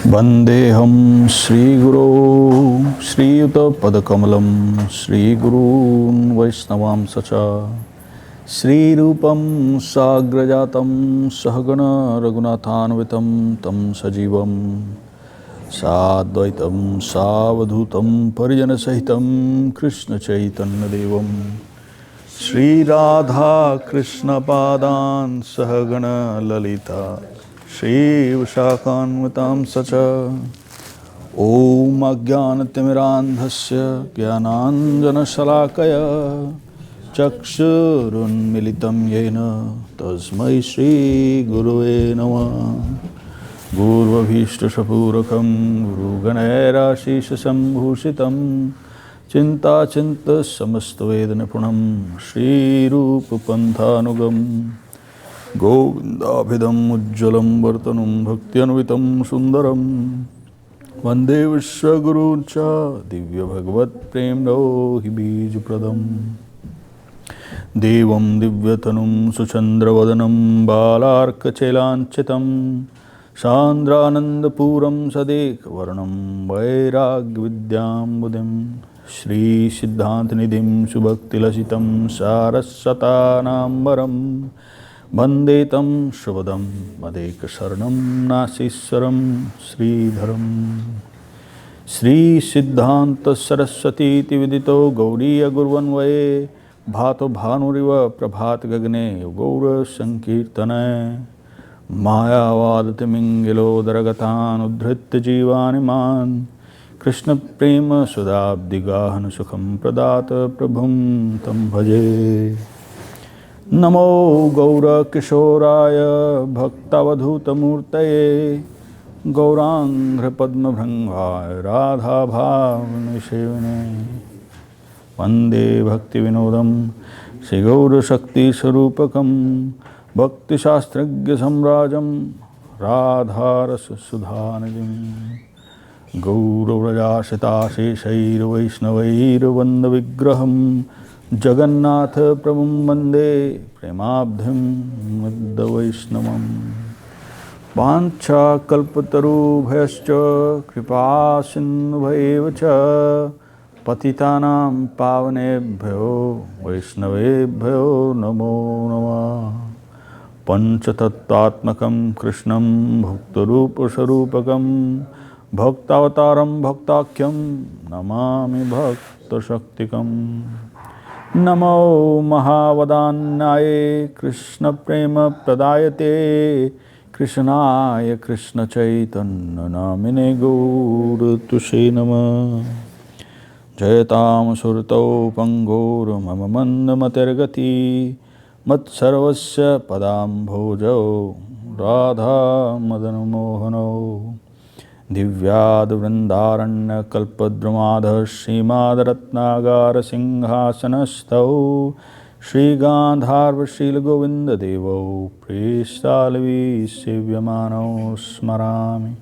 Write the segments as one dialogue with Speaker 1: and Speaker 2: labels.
Speaker 1: वन्देऽहं श्रीगुरो श्रीयुतपदकमलं श्रीगुरून् वैष्णवांश्च श्रीरूपं साग्रजातं सहगण रघुनाथान्वितं तं सजीवं साद्वैतं सावधूतं परिजनसहितं कृष्णचैतन्यदेवं श्रीराधा कृष्णपादान् सहगण ललिता श्रीविशाखान्वितां सच ॐ अज्ञानतिमिरान्धस्य ज्ञानाञ्जनशलाकया चक्षुरुन्मिलितं येन तस्मै श्रीगुरुवे नमः। गुर्वभीष्टशपूरकं गुरुगणैराशीषसम्भूषितं चिन्ताचिन्तसमस्तवेदनिपुणं श्रीरूपपन्थानुगम् गोविन्दाभिधम् उज्ज्वलं वर्तनं भक्त्यन्वितं सुन्दरं वन्दे विश्वगुरून् च दिव्यभगवत्प्रेम्णो हि बीजप्रदम् देवं दिव्यतनुं सुचन्द्रवदनं बालार्कचेलाञ्चितं सान्द्रानन्दपूरं सदेकवर्णं वैराग्यविद्याम्बुधिं श्रीसिद्धान्तनिधिं सुभक्तिलसितं सारस्वतानाम्बरं वन्दे तं शुभदं मदेकशरणं नासीश्वरं श्रीधरं श्रीसिद्धान्तसरस्वतीति विदितो गौरीयगुर्वन्वये भातो भानुरिव प्रभातगगने गौरसङ्कीर्तने मायावादतिमिङ्गिलोदरगतानुद्धृत्य जीवानिमान् कृष्णप्रेमसुधाब्धिगाहन सुखं प्रदात प्रभुं तं भजे। नमो गौरकिशोराय भक्तावधूतमूर्तये गौराङ्घ्रपद्मभृङ्गाय राधाभावनिसेविने वन्दे भक्तिविनोदं श्रीगौरशक्तिस्वरूपकं भक्तिशास्त्रज्ञसम्राजं राधारससुधानिधिं गौरव्रजाशिताशेषैर्वैष्णवैर्वन्दविग्रहं जगन्नाथ प्रभुं वन्दे प्रेमाब्धिं मुग्धवैष्णवम्। वाञ्छाकल्पतरुभ्यश्च कृपासिन्धुभ्येव च पतितानां पावनेभ्यो वैष्णवेभ्यो नमो नमः। पञ्चतत्त्वात्मकं कृष्णं भक्तरूपस्वरूपकं भक्तावतारं भक्ताख्यं नमामि भक्तशक्तिकम्। नमो महावदान्याय कृष्णप्रेमप्रदायते कृष्णाय कृष्णचैतन्यनामिने गौरतुषे नमः। जयतां सुरतौ पङ्गोर्मम मन्दमतिर्गति मत्सर्वस्य पदाम्भोजौ राधामदनमोहनौ दिव्याद्वृन्दारण्यकल्पद्रुमाधः श्रीमाद्रत्नागारसिंहासनस्थौ श्रीगान्धार्वशीलगोविन्ददेवौ प्रेष्ठालवीसेव्यमानौ स्मरामि।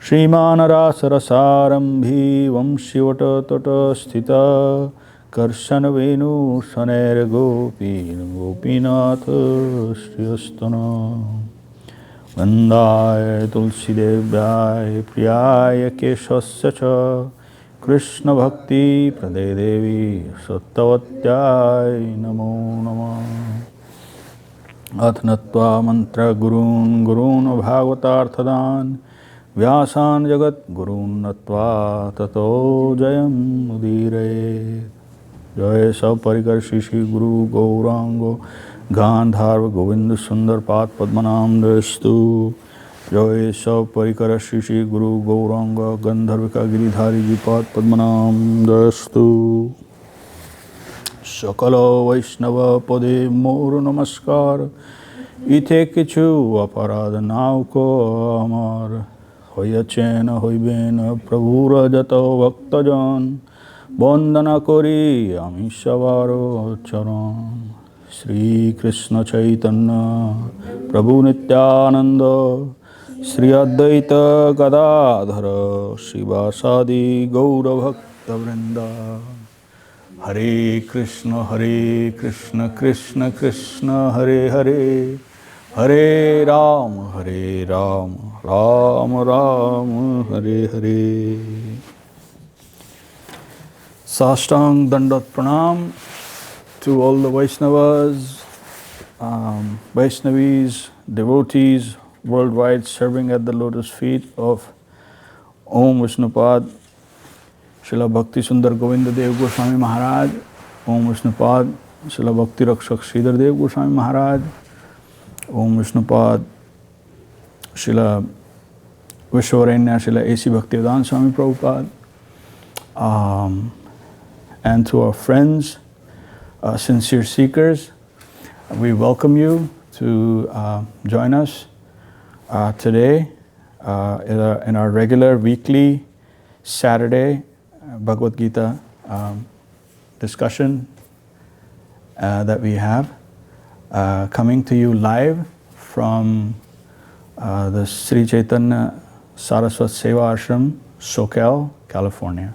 Speaker 1: श्रीमानरासरसारम्भी वंशिवटतटस्थिता कर्शनवेणुशनैर्गोपीन् गोपीनाथ श्रियस्तनः वन्दाय तुलसीदेव्याय प्रियाय केशवस्य च कृष्णभक्तिप्रदे देवी सत्यवत्याय नमो नमः। अथ नत्वा मन्त्रगुरून् गुरून् भागवतार्थदान् व्यासान् जगद्गुरून् नत्वा ततो जयमुदीरयेत्। जय सपरिकर श्री श्री गुरु गौरांगो गांधार्व गोविंद सुंदर पाद पद्मनाम दस्तु। जय सपरिकर श्री श्री गुरु गौरांग गंधर्विका गिरिधारी जी पाद पद्मनाम दस्तु। सकल वैष्णव पदे मोर नमस्कार इथे किछु अपराध नाउको अमर হইয়াছেন হইবেন প্রভুর যত ভক্তজন বন্দনা করি আমি সবার চরণ। শ্রীকৃষ্ণ চৈতন্য প্রভু নিত্যানন্দ শ্রী অদ্বৈত গদাধর শিবাসাদি গৌরভক্তবৃন্দ। हरे Krishna Krishna Krishna Hare Hare Hare Ram, Hare Ram, Ram Ram, Hare Hare. Sāstang Dandat Pranam to all the Vaishnavas, Vaishnavis, devotees worldwide serving at the lotus feet of Om Vishnupad, Srila Bhakti Sundar Govinda Dev Goswāmī Mahārāj, Om Vishnupad, Srila Bhakti Rakshak Srīdhar Dev Goswāmī Mahārāj, Om Vishnupad, Srila Vishwaranya, Srila A.C. Bhaktivedanta Swami Prabhupada, and to our friends, sincere seekers, we welcome you to join us today in our regular weekly Saturday Bhagavad Gītā discussion that we have, coming to you live from the Sri Chaitanya Saraswat Seva Ashram, Soquel, California.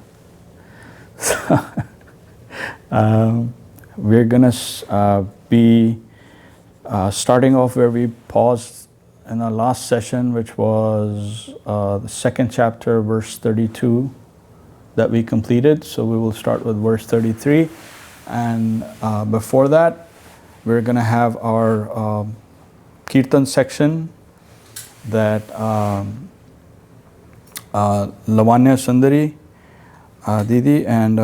Speaker 1: We're going to be starting off where we paused in our last session, which was the second chapter, verse 32, that we completed. So we will start with verse 33. And before that, we're going to have our Kirtan section that Lavanya Sundari Didi and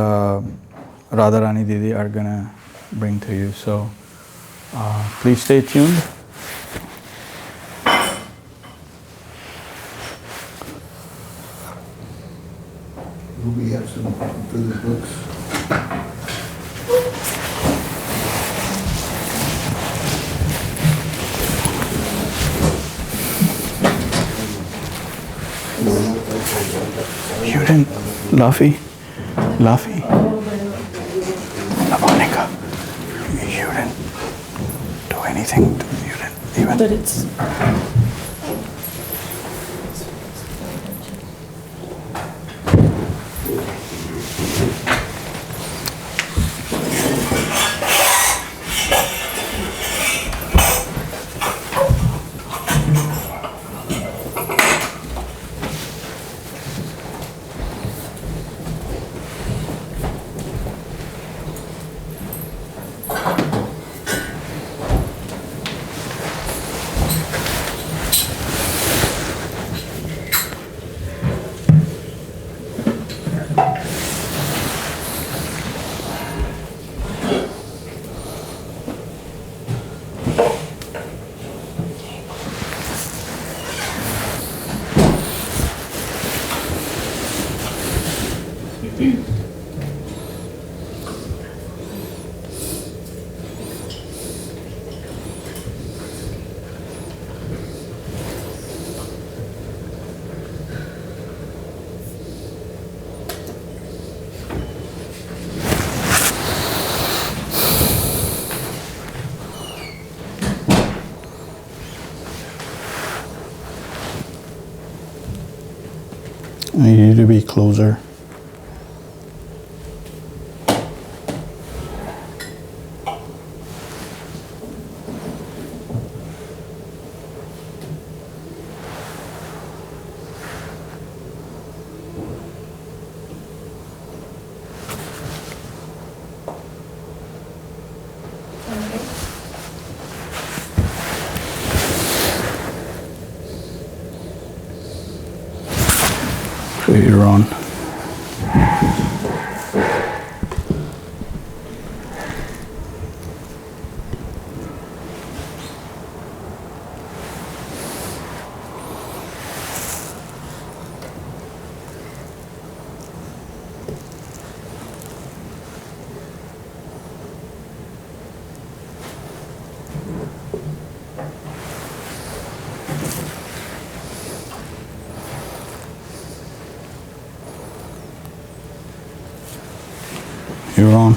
Speaker 1: Radharani Didi are going to bring to you. So please stay tuned.
Speaker 2: Do we have some further books?
Speaker 1: You didn't, Laffy, Lavanika, you didn't do anything. You didn't even.
Speaker 3: But it's.
Speaker 1: I need you to be closer. So you're on. You're on.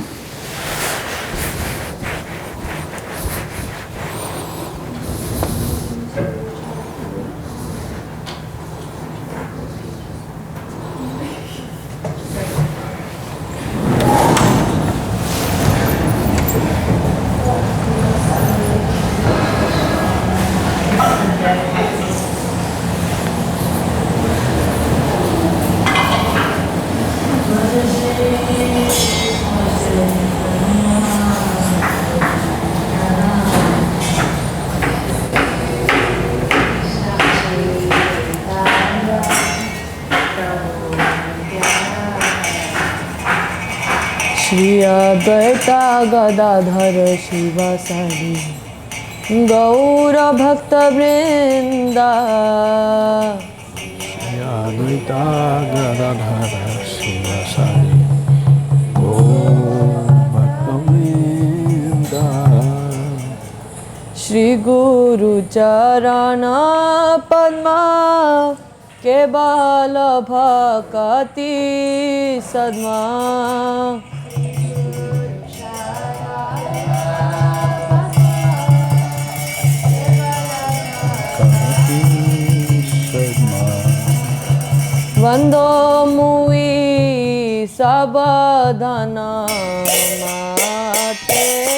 Speaker 3: Śrī Advaita Gadadhara Śivasadi Gaura Bhakta Vrinda
Speaker 1: Śrī Advaita Gadadhara Śivasadi Gaura Bhakta Vrinda
Speaker 3: Shri Guru Charana Padma Kebala Bhakati Sadma Vando Mui Sabadana Mate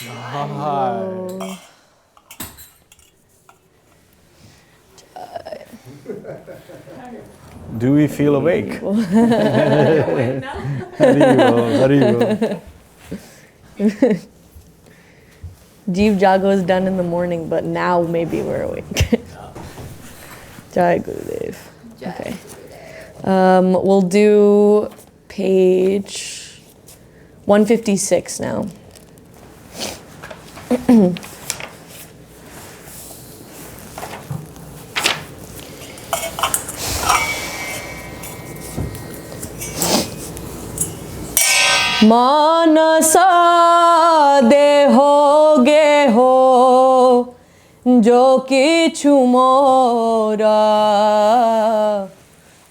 Speaker 1: Jai. Do we feel awake? Haribol.
Speaker 3: Jeev Jago is done in the morning, but now maybe we're awake. Jai Gurudev. Okay. We'll do page 156 now. Mānasa Deho Geho Jo kichu mora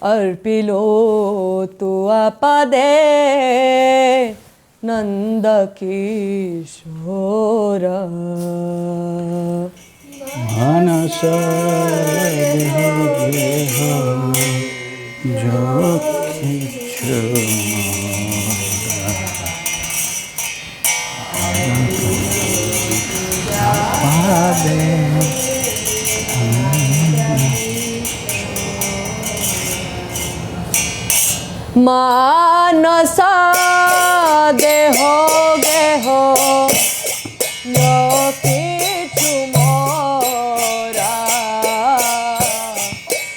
Speaker 3: Arpilo tu apade Nanda Kishora
Speaker 1: Mānasa Deho Geho Jo kichu
Speaker 3: Mānasa Deho Geho Jo kichu mora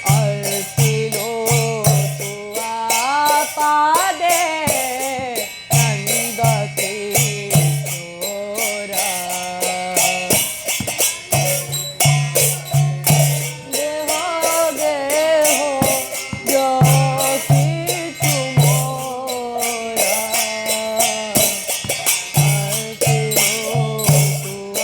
Speaker 3: Arpilo tu apade Nanda Kishora Deho Geho Jo kichu mora Arpilo tu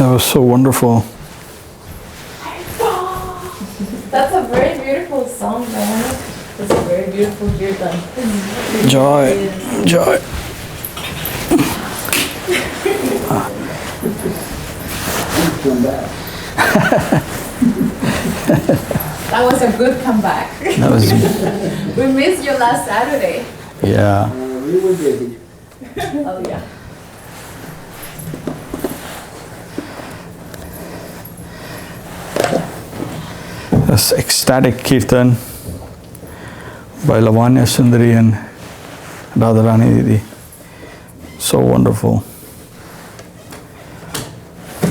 Speaker 1: That was so wonderful.
Speaker 3: That's a very beautiful song, man. It's a very beautiful kirtan.
Speaker 1: Joy, joy.
Speaker 2: Come back.
Speaker 3: That was a good comeback.
Speaker 1: That was,
Speaker 3: We missed you last Saturday.
Speaker 1: yeah.
Speaker 2: We were busy.
Speaker 3: Oh yeah.
Speaker 1: That's ecstatic kirtan by Lavanya Sundari and Radharani Didi. So wonderful.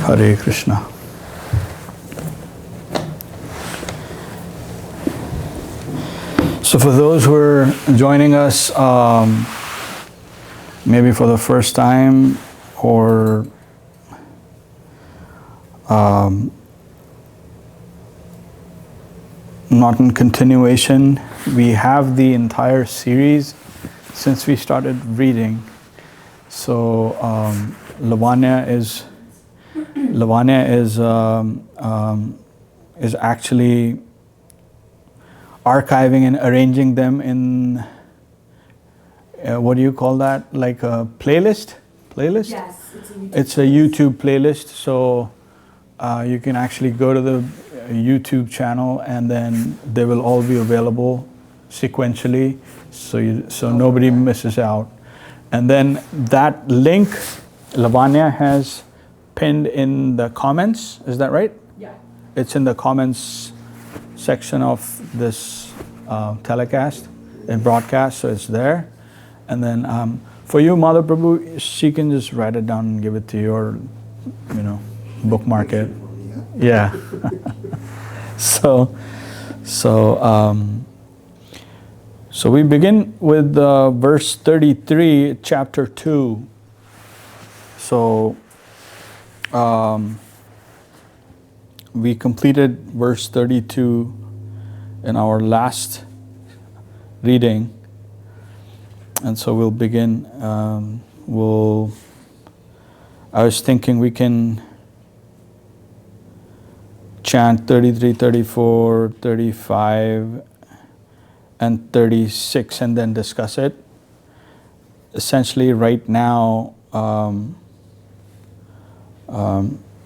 Speaker 1: Hare Krishna. So for those who are joining us maybe for the first time or not in continuation, we have the entire series since we started reading. So Lavanya is actually archiving and arranging them in what do you call that? Like a playlist? Playlist?
Speaker 3: Yes,
Speaker 1: It's a YouTube playlist. So you can actually go to the YouTube channel and then they will all be available sequentially, so nobody misses out. And then that link Lavanya has pinned in the comments. Is that right?
Speaker 3: Yeah.
Speaker 1: It's in the comments section of this telecast and broadcast, so it's there. And then for you, Mother Prabhu, she can just write it down and give it to you, or bookmark it. Yeah. So we begin with verse 33, chapter 2. So we completed verse 32 in our last reading, and so we'll begin. I was thinking we can chant 33, 34, 35, and 36 and then discuss it. Essentially, right now,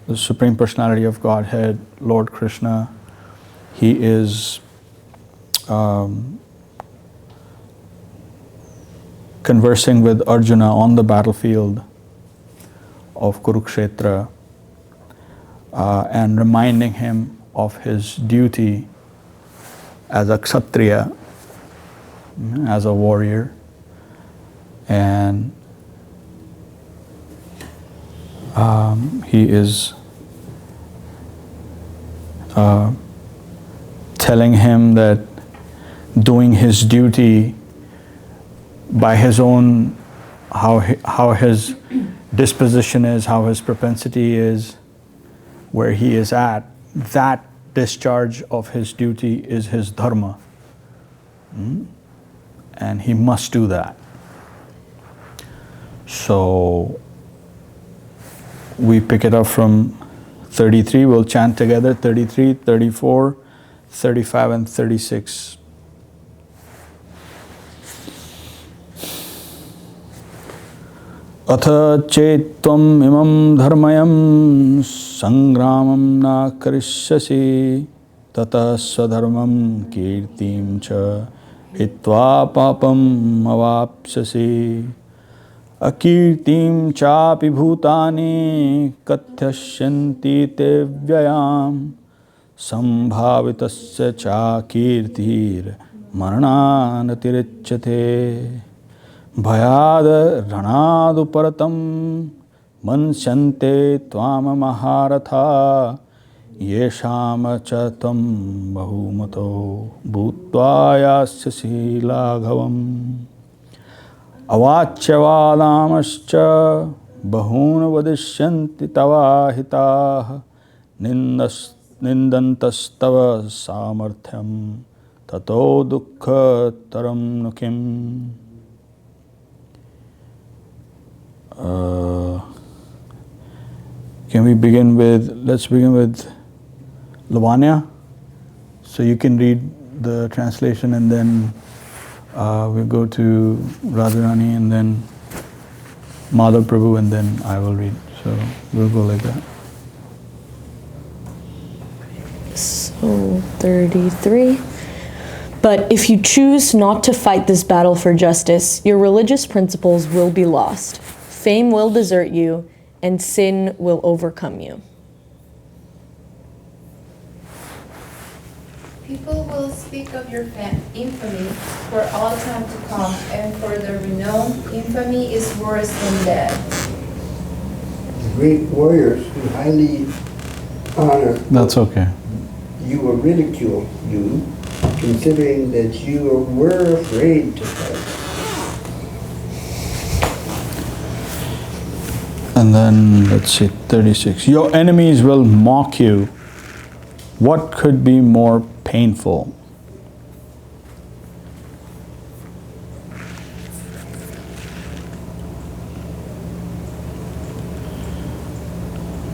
Speaker 1: the Supreme Personality of Godhead, Lord Krishna, He is conversing with Arjuna on the battlefield of Kurukshetra and reminding him of his duty as a Kshatriya, as a warrior. And he is telling him that doing his duty by his own, how his disposition is, how his propensity is, where he is at, that discharge of his duty is his dharma. And he must do that. So we pick it up from 33, we'll chant together 33, 34, 35 and 36. Atha chetvam imam dharmayam sangramam na karishyasi tata swadharmam kirtim cha hitva papam avapsyasi akirtim chapi bhutani kathyasyanti te vyayam sambhavitasya cha kirtir marananatirichyate Bhayad ranadu paratam mansyante tvama maharatha yesham cha tvam bahumato bhutvayasya silaghavam avachyavadamascha bahuna vadishyanti tavahitah nindantastava samarthyam tato dukkha taram nukim. Can we begin with, let's begin with Lavanya. So you can read the translation and then we'll go to Radharani and then Madhav Prabhu and then I will read. So we'll go like that.
Speaker 4: So 33. But if you choose not to fight this battle for justice, your religious principles will be lost. Fame will desert you, and sin will overcome you.
Speaker 3: People will speak of your infamy for all time to come, and for the renowned infamy is worse than death.
Speaker 2: The great warriors who highly honor
Speaker 1: That's okay.
Speaker 2: you will ridicule you, considering that you were afraid to fight.
Speaker 1: And then let's see, 36. Your enemies will mock you. What could be more painful?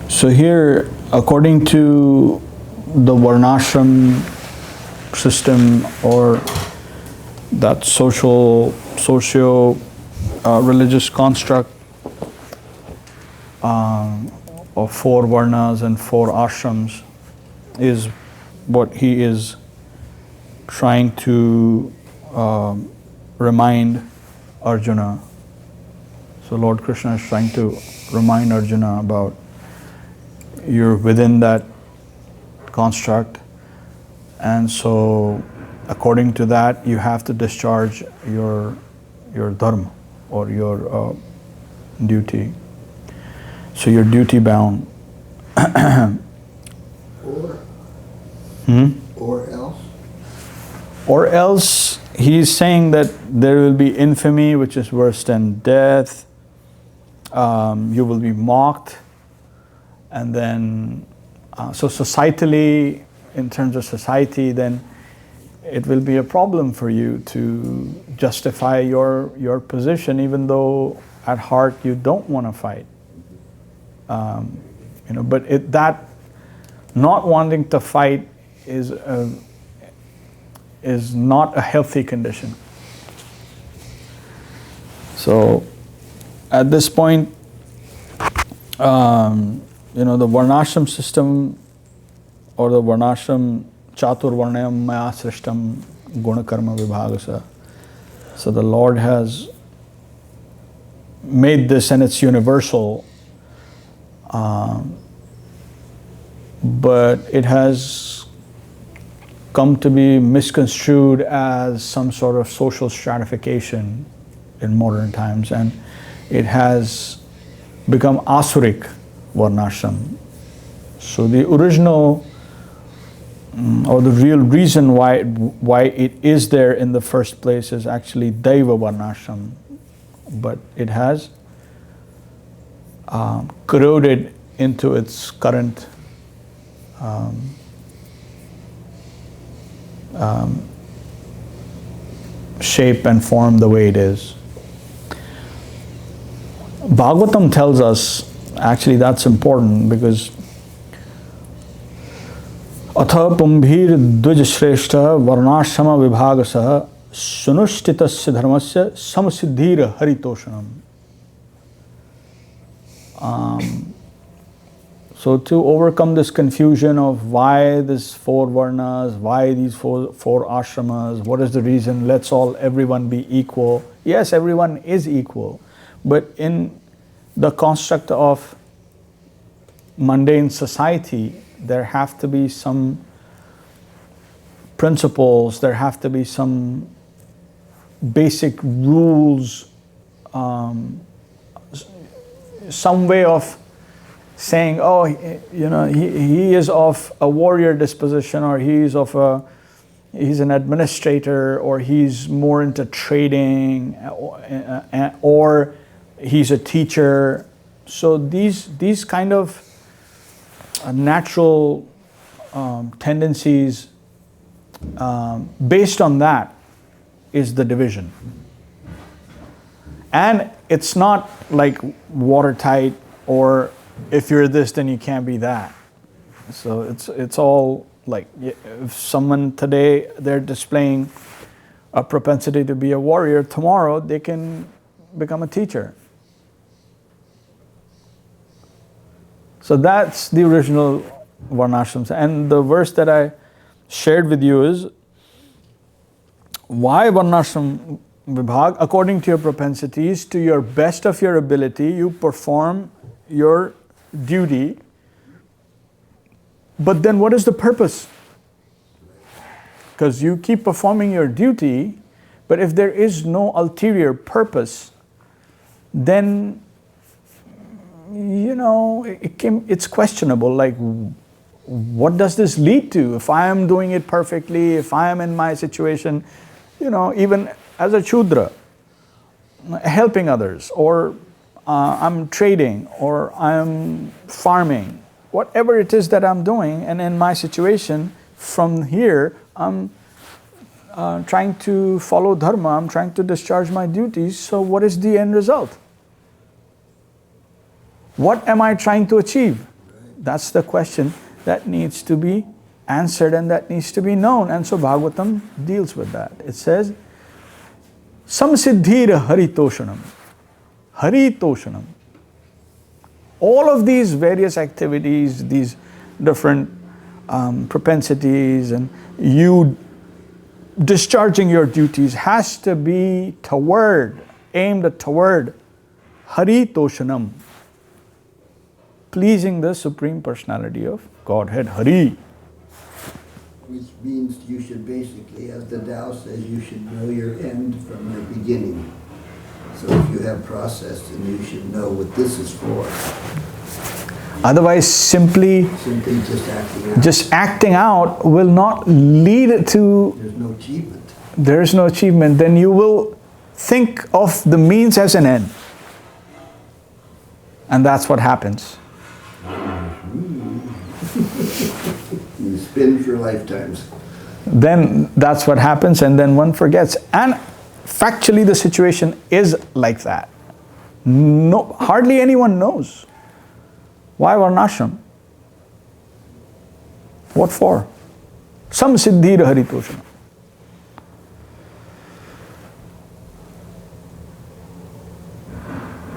Speaker 1: So here, according to the Varnashram system or that socio-religious construct of 4 Varnas and 4 ashrams is what he is trying to remind Arjuna. So Lord Krishna is trying to remind Arjuna about you're within that construct, and so according to that you have to discharge your dharma or your duty. So you're duty bound. Or else he's saying that there will be infamy which is worse than death. You will be mocked, and then so societally, in terms of society, then it will be a problem for you to justify your position, even though at heart you don't want to fight. But that not wanting to fight is not a healthy condition. So at this point, the Varnashram system or the Varnashram Chatur Varnayam Maya Srishtam Guna Karma Vibhagasa. So the Lord has made this and it's universal, but it has come to be misconstrued as some sort of social stratification in modern times, and it has become Asurik Varnashram. So the original or the real reason why it is there in the first place is actually Daiva Varnashram, but it has corroded into its current shape and form the way it is. Bhagavatam tells us, actually that's important, because Atha pumbhir dvij shreshta varnashama vibhagasah sunushtitasya dharmasya samasiddhir haritoshanam. So to overcome this confusion of why this 4 varnas, why these four ashramas, what is the reason, everyone be equal. Yes, everyone is equal, but in the construct of mundane society, there have to be some principles, there have to be some basic rules, some way of saying, he is of a warrior disposition, or he's an administrator, or he's more into trading, or he's a teacher. So these kind of natural tendencies, based on that is the division. And it's not like watertight or if you're this, then you can't be that. So it's all like, if someone today, they're displaying a propensity to be a warrior, tomorrow they can become a teacher. So that's the original varnashrams. And the verse that I shared with you is, why varnashram vibhag? According to your propensities, to your best of your ability, you perform your duty. But then what is the purpose? Because you keep performing your duty, but if there is no ulterior purpose, then, you know, it's questionable. Like, what does this lead to? If I am doing it perfectly, if I am in my situation, you know, even as a Shudra, helping others, or I'm trading, or I'm farming, whatever it is that I'm doing, and in my situation, from here, I'm trying to follow dharma, I'm trying to discharge my duties, so what is the end result? What am I trying to achieve? That's the question that needs to be answered and that needs to be known. And so Bhagavatam deals with that. It says, Samsiddhira haritoshanam. Haritoshanam. All of these various activities, these different propensities, and you discharging your duties has to be aimed toward haritoshanam, pleasing the Supreme Personality of Godhead, Hari.
Speaker 2: Which means you should basically, as the Tao says, you should know your end from your beginning. So if you have processed, then you should know what this is for.
Speaker 1: Otherwise, simply just acting out will not lead to...
Speaker 2: There's no achievement.
Speaker 1: There is no achievement. Then you will think of the means as an end. And that's what happens.
Speaker 2: You spin for lifetimes.
Speaker 1: Then that's what happens, and then one forgets. And factually the situation is like that. No, hardly anyone knows. Why varnashram? What for? Samsiddhira haritoshanam.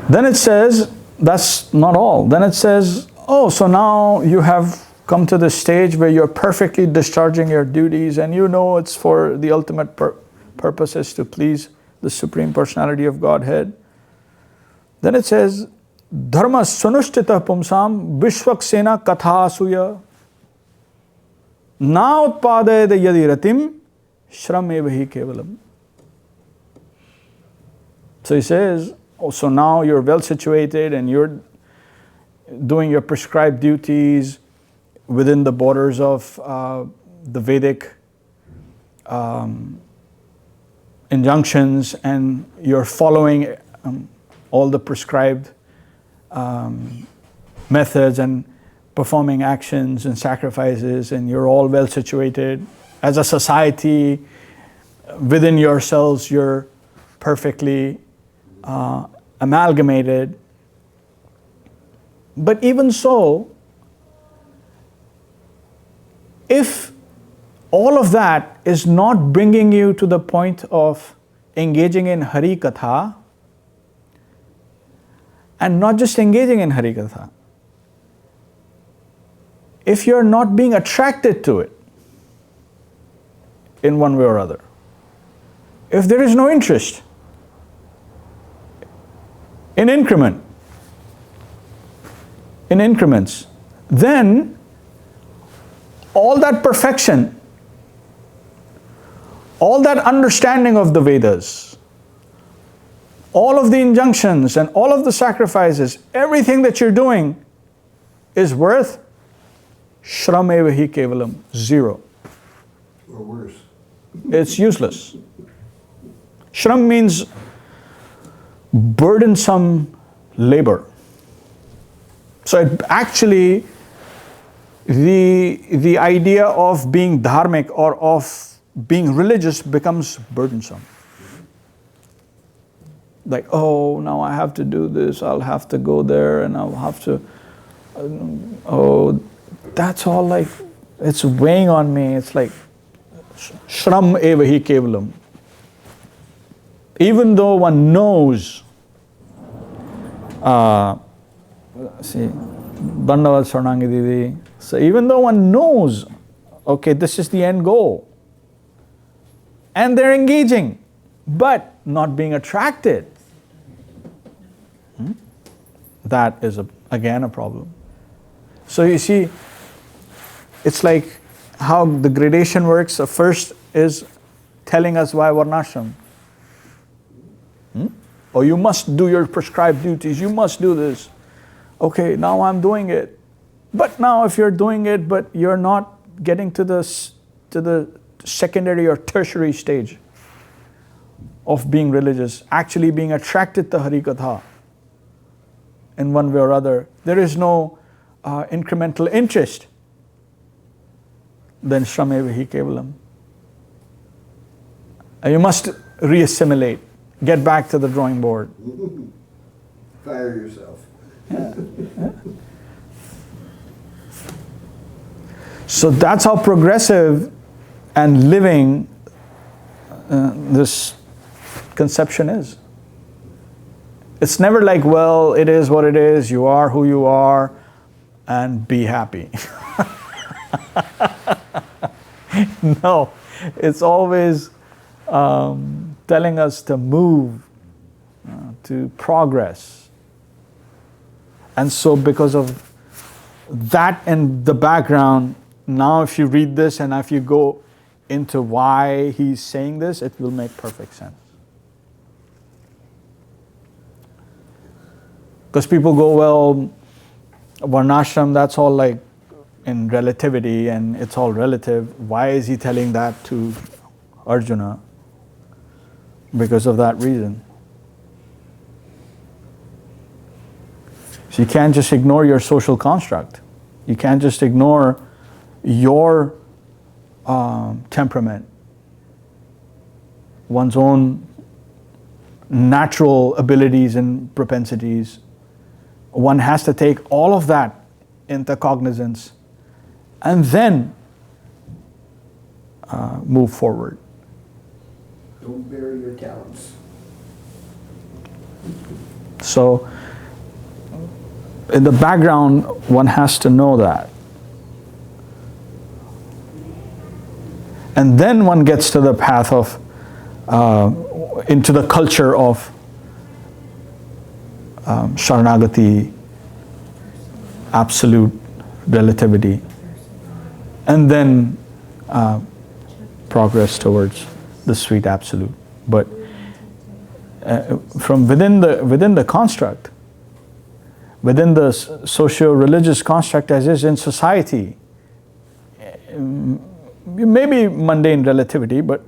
Speaker 1: Then it says, that's not all. Then it says, oh, so now you have come to the stage where you're perfectly discharging your duties and you know it's for the ultimate purpose is to please the Supreme Personality of Godhead. Then it says, Dharma sunushtita pumsam vishwaksena kathasuya na utpadayate yadi ratim shram evahi kevalam. So he says, oh, so now you're well situated and you're doing your prescribed duties within the borders of the Vedic injunctions, and you're following all the prescribed methods and performing actions and sacrifices, and you're all well situated. As a society, within yourselves, you're perfectly amalgamated. But even so, if all of that is not bringing you to the point of engaging in Hari Katha, and not just engaging in Hari Katha, if you're not being attracted to it in one way or other, if there is no interest in increments, then all that perfection, all that understanding of the Vedas, all of the injunctions and all of the sacrifices, everything that you're doing is worth shram evahi kevalam, 0.
Speaker 2: Or worse.
Speaker 1: It's useless. Shram means burdensome labor. So it actually, the idea of being dharmic or of being religious becomes burdensome. Like, oh, now I have to do this, I'll have to go there, and I'll have to oh, that's all like, it's weighing on me. It's like, shram eva hi kevalam. Even though one knows, see, Dandavats Saranagi Didi. So even though one knows, okay, this is the end goal, and they're engaging, but not being attracted, that is again a problem. So you see, it's like how the gradation works. So first is telling us why varnashram. Oh, you must do your prescribed duties, you must do this. Okay, now I'm doing it. But now if you're doing it, but you're not getting to the secondary or tertiary stage of being religious, actually being attracted to Harikatha in one way or other, there is no incremental interest, then shrameva hi kevalam. You must re-assimilate, get back to the drawing board.
Speaker 2: Fire yourself.
Speaker 1: Yeah. So that's how progressive and living this conception is. It's never like, well, it is what it is, you are who you are, and be happy. No, it's always telling us to move, to progress. And so because of that in the background, now if you read this and if you go into why he's saying this, it will make perfect sense. Because people go, well, varnashram, that's all like in relativity and it's all relative. Why is he telling that to Arjuna? Because of that reason. So you can't just ignore your social construct. You can't just ignore your temperament, one's own natural abilities and propensities. One has to take all of that into cognizance and then move forward.
Speaker 2: Don't bury your talents.
Speaker 1: So, in the background, one has to know that. And then one gets to the path of, into the culture of Sharanagati, absolute relativity, and then progress towards the sweet absolute. But from within the construct, within the socio-religious construct as is in society, maybe mundane relativity, but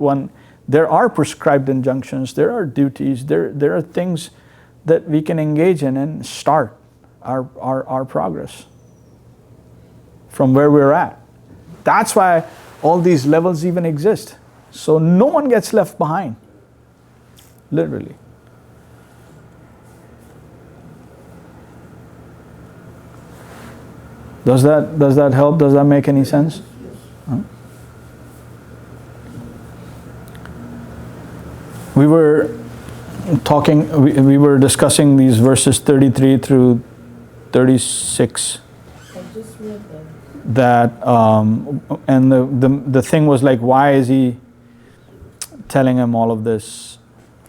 Speaker 1: there are prescribed injunctions, there are duties, there are things that we can engage in and start our progress from where we're at. That's why all these levels even exist. So no one gets left behind, literally. Does that help? Does that make any sense? Huh? We were discussing these verses 33 through 36.
Speaker 3: I just read them.
Speaker 1: That and the thing was like, why is he telling him all of this?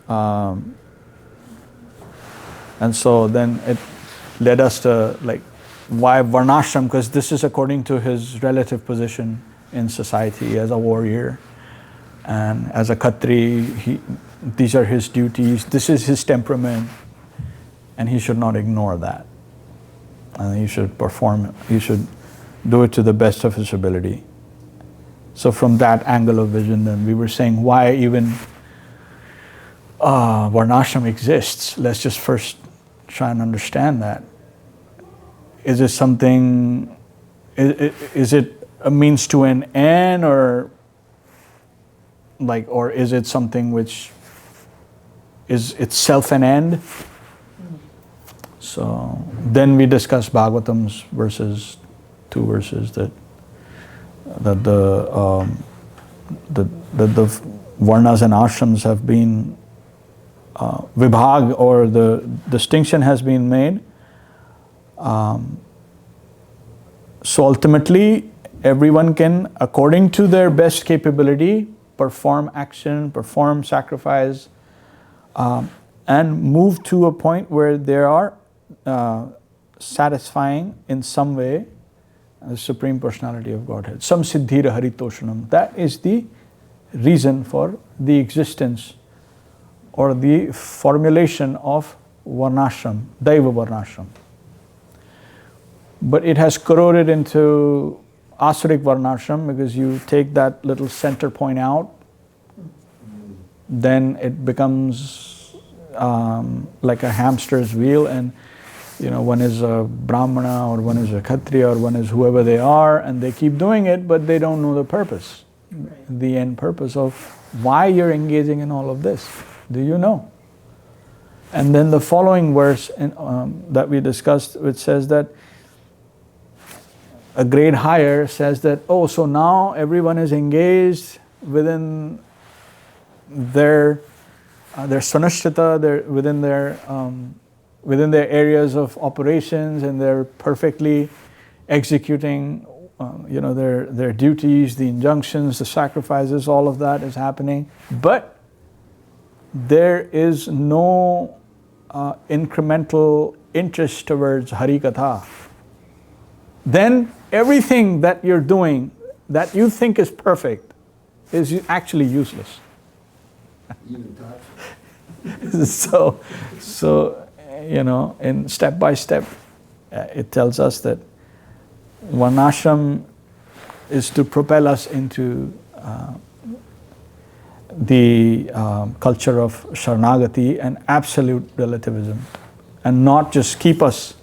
Speaker 1: And so then it led us to like, why varnashram? Because this is according to his relative position in society as a warrior and as a Khatri. These are his duties. This is his temperament, and he should not ignore that. And he should perform. He should do it to the best of his ability. So from that angle of vision, then we were saying why even varnashram exists. Let's just first try and understand that. Is it something? Is it a means to an end, or is it something which is itself an end? So then we discuss Bhagavatam's verses, 2 verses that the varnas and ashrams have been vibhag, or the distinction has been made. So ultimately, everyone can, according to their best capability, perform action, perform sacrifice, and move to a point where they are satisfying in some way the Supreme Personality of Godhead. Sam siddhira haritoshanam. That is the reason for the existence or the formulation of varnashram, daiva varnashram. But it has corroded into asurik varnashram because you take that little center point out, then it becomes like a hamster's wheel, and one is a brahmana, or one is a kshatriya, or one is whoever they are, and they keep doing it, but they don't know the purpose, the end purpose of why you're engaging in all of this. Do you know? And then the following verse that we discussed, which says that a grade higher says that, oh, so now everyone is engaged within their sanushtata, within their areas of operations, and they're perfectly executing their duties, the injunctions, the sacrifices, all of that is happening. But there is no incremental interest towards Harikatha. Then everything that you're doing that you think is perfect is actually useless.
Speaker 2: Even touch.
Speaker 1: So in step by step, it tells us that varnashram is to propel us into the culture of Sharanagati and absolute relativism, and not just keep us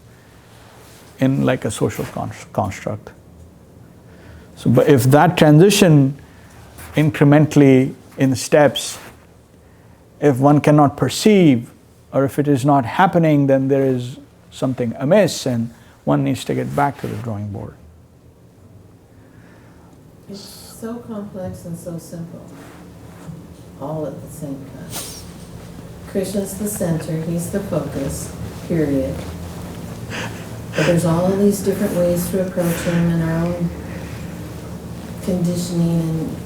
Speaker 1: in like a social construct. So, but if that transition incrementally in steps, if one cannot perceive, or if it is not happening, then there is something amiss, and one needs to get back to the drawing board.
Speaker 5: It's so complex and so simple, all at the same time. Krishna's the center, he's the focus, period. But there's all of these different ways to approach him, and our own conditioning and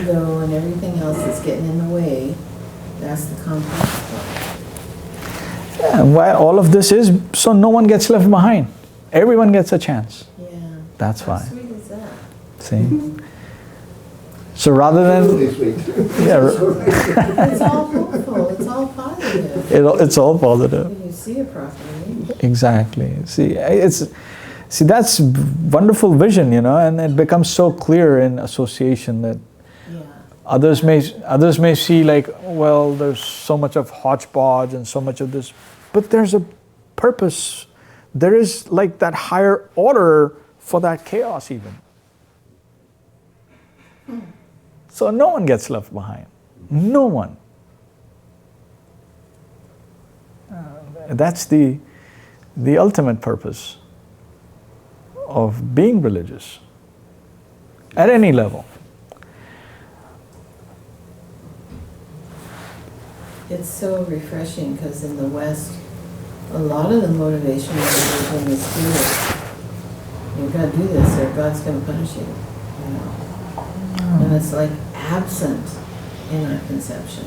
Speaker 5: ego and everything else that's getting in the way. That's the complex part.
Speaker 1: Yeah, and why all of this is so no one gets left behind. Everyone gets a chance.
Speaker 5: Yeah.
Speaker 1: That's
Speaker 5: How
Speaker 1: why.
Speaker 5: sweet is that?
Speaker 1: See? So rather than
Speaker 2: Really sweet.
Speaker 5: It's all hopeful, it's all positive.
Speaker 1: it's all positive.
Speaker 5: When you see it properly.
Speaker 1: Exactly. See, that's wonderful vision, and it becomes so clear in association that
Speaker 5: Yeah.
Speaker 1: others may see like, well, there's so much of hodgepodge and so much of this, but there's a purpose. There is like that higher order for that chaos even. So no one gets left behind. No one. That's the ultimate purpose of being religious at any level.
Speaker 5: It's so refreshing because in the West, a lot of the motivation of religion is fear. You've got to do this or God's going to punish you. And it's like absent in our conception.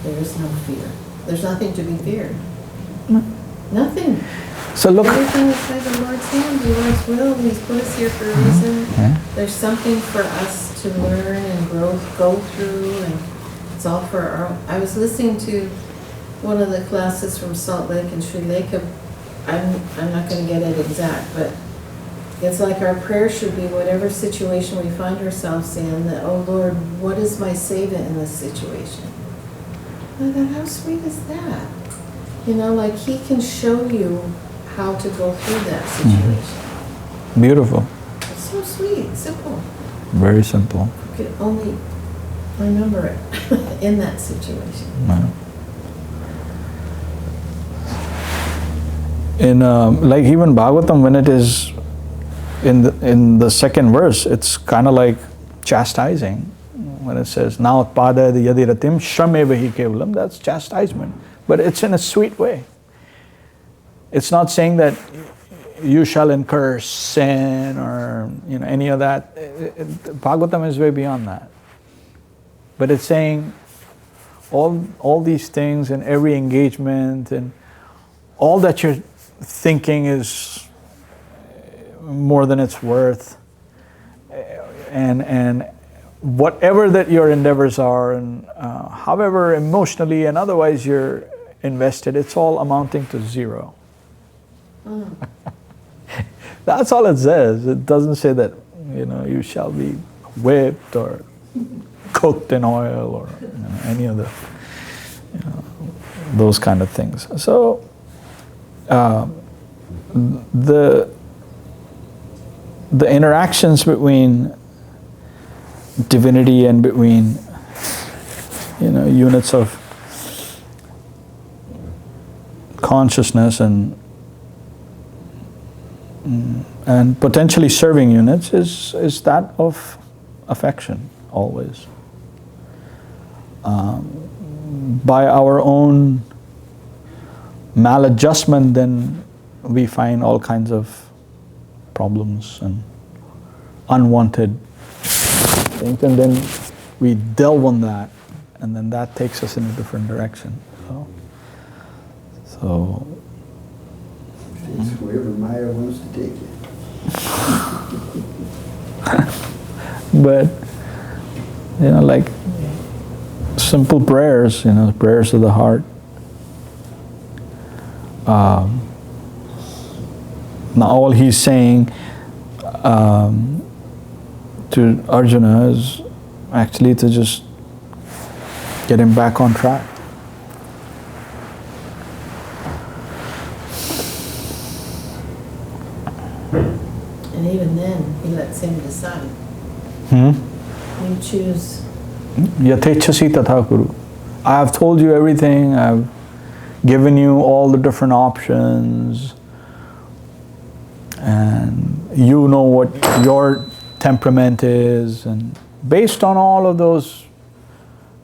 Speaker 5: There is no fear. There's nothing to be feared. Nothing.
Speaker 1: So look.
Speaker 5: Everything is by the Lord's hand, the Lord's will. He's put us here for a reason.
Speaker 1: Yeah.
Speaker 5: There's something for us to learn and go through, and it's all for our own. I was listening to one of the classes from Salt Lake and Sri Lanka. I'm not going to get it exact, but it's like our prayer should be whatever situation we find ourselves in, that, oh Lord, what is my seva in this situation? I thought, how sweet is that? Like he can show you how to go through that situation.
Speaker 1: Beautiful.
Speaker 5: It's so sweet, simple.
Speaker 1: Very simple.
Speaker 5: You could only remember it in that situation.
Speaker 1: Wow. like even Bhagavatam, when it is in the second verse, it's kind of like chastising. When it says, "Now pada yadi ratim shramevahi kevalam," that's chastisement. But it's in a sweet way. It's not saying that you shall incur sin or any of that. Bhagavatam is way beyond that. But it's saying all these things and every engagement and all that you're thinking is more than it's worth, and whatever that your endeavors are, and however emotionally and otherwise you're invested, it's all amounting to zero. That's all it says. It doesn't say that you shall be whipped or cooked in oil or any of the those kind of things. So the interactions between divinity and between units of consciousness and potentially serving units is that of affection always. By our own maladjustment, then we find all kinds of problems and unwanted things, and then we delve on that, and then that takes us in a different direction. So
Speaker 2: it's wherever Maya wants to take you.
Speaker 1: But like simple prayers, prayers of the heart. Now all he's saying to Arjuna is actually to just get him back on track.
Speaker 5: And even then, he lets him decide. You choose.
Speaker 1: Yatechasi tatha kuru. I have told you everything. I've given you all the different options, and you know what your temperament is, and based on all of those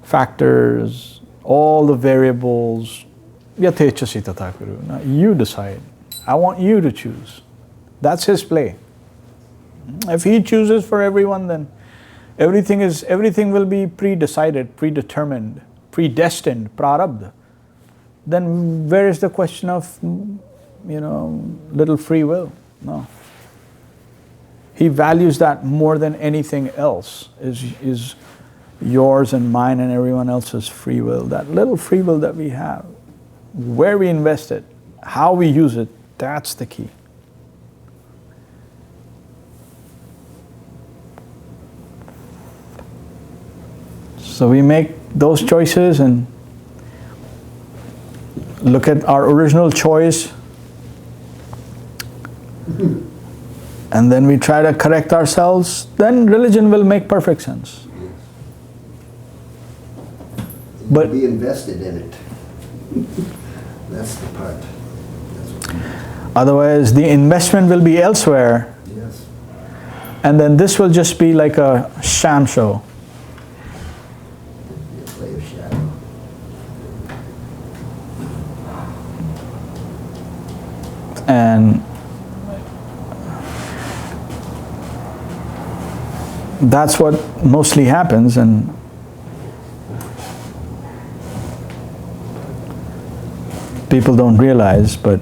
Speaker 1: factors, all the variables, yatechasi tatha kuru. Now you decide. I want you to choose. That's his play. If he chooses for everyone, then everything will be predecided, predetermined, predestined, prarabdha. Then where is the question of little free will? No. He values that more than anything else, is yours and mine and everyone else's free will. That little free will that we have, where we invest it, how we use it, that's the key. So we make those choices and look at our original choice, and then we try to correct ourselves, then religion will make perfect sense. But
Speaker 2: be invested in it. That's the part.
Speaker 1: Otherwise, the investment will be elsewhere.
Speaker 2: Yes.
Speaker 1: And then this will just be like a sham show.
Speaker 2: Play of shadow.
Speaker 1: And that's what mostly happens, and people don't realize, but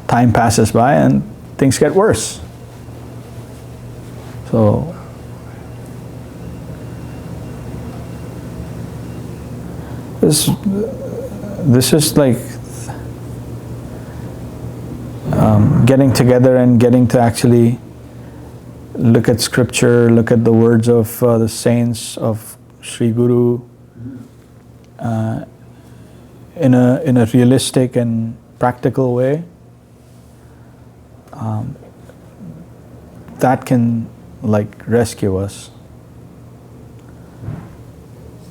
Speaker 1: time passes by and things get worse. So this is like getting together and getting to actually look at scripture, look at the words of the saints of Sri Guru in a realistic and practical way. That can rescue us.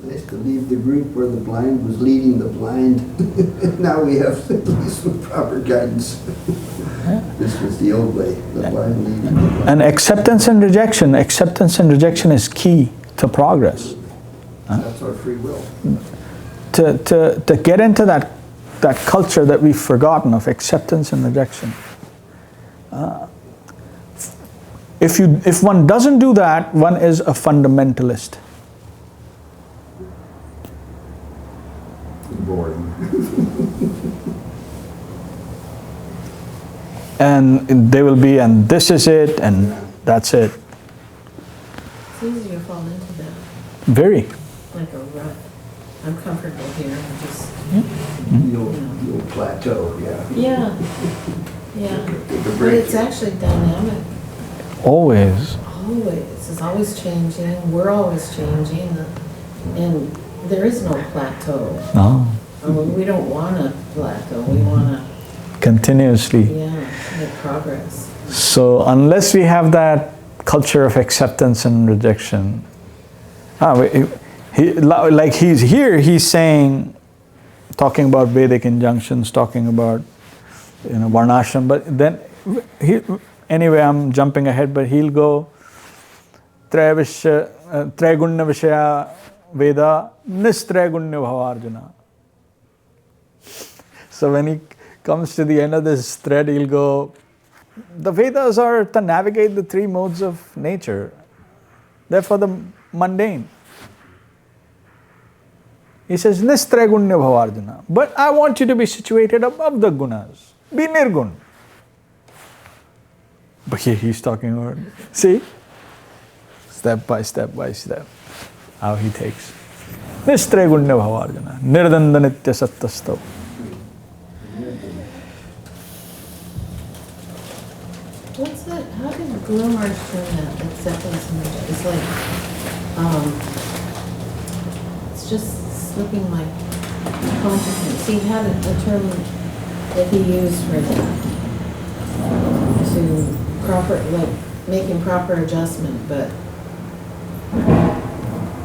Speaker 2: So let's to leave the group where the blind was leading the blind. Now we have at least some proper guidance. This was the old way, the blind leading the blind.
Speaker 1: And acceptance and rejection is key to progress.
Speaker 2: That's our free will.
Speaker 1: To get into that culture that we've forgotten of acceptance and rejection. If one doesn't do that, one is a fundamentalist.
Speaker 2: Boring.
Speaker 1: And they will be, and this is it, and that's it.
Speaker 5: It's easy to fall into that,
Speaker 1: Very.
Speaker 5: like a rut. I'm comfortable here, I'm just,
Speaker 2: The old plateau, yeah.
Speaker 5: yeah, yeah.
Speaker 2: Take a
Speaker 5: But
Speaker 2: break.
Speaker 5: it's actually dynamic,
Speaker 1: Always.
Speaker 5: always. It's always changing, we're always changing, and there is no plateau.
Speaker 1: No.
Speaker 5: I mean, we don't want a plateau, we want to,
Speaker 1: Continuously.
Speaker 5: make progress.
Speaker 1: So unless we have that culture of acceptance and rejection, he's saying, talking about Vedic injunctions, talking about varnashram, but then anyway, I'm jumping ahead, but he'll go Traigunya Vishaya Veda Nistraigunya Bhavarjuna. So when he comes to the end of this thread, he'll go, the Vedas are to navigate the three modes of nature. They're for the mundane. He says, Nistraigunya Bhavarjuna. But I want you to be situated above the gunas. Be nirgun. But here he's talking about, see? Step by step by step. How he takes. Nistraigunya Bhavarjuna. Nirdanda nitya sattastav.
Speaker 5: What's that, how did Guru Maharaj turn that acceptance and rejection? It's like, it's just slipping my consciousness. He had a term that he used for that, to making proper adjustment, but.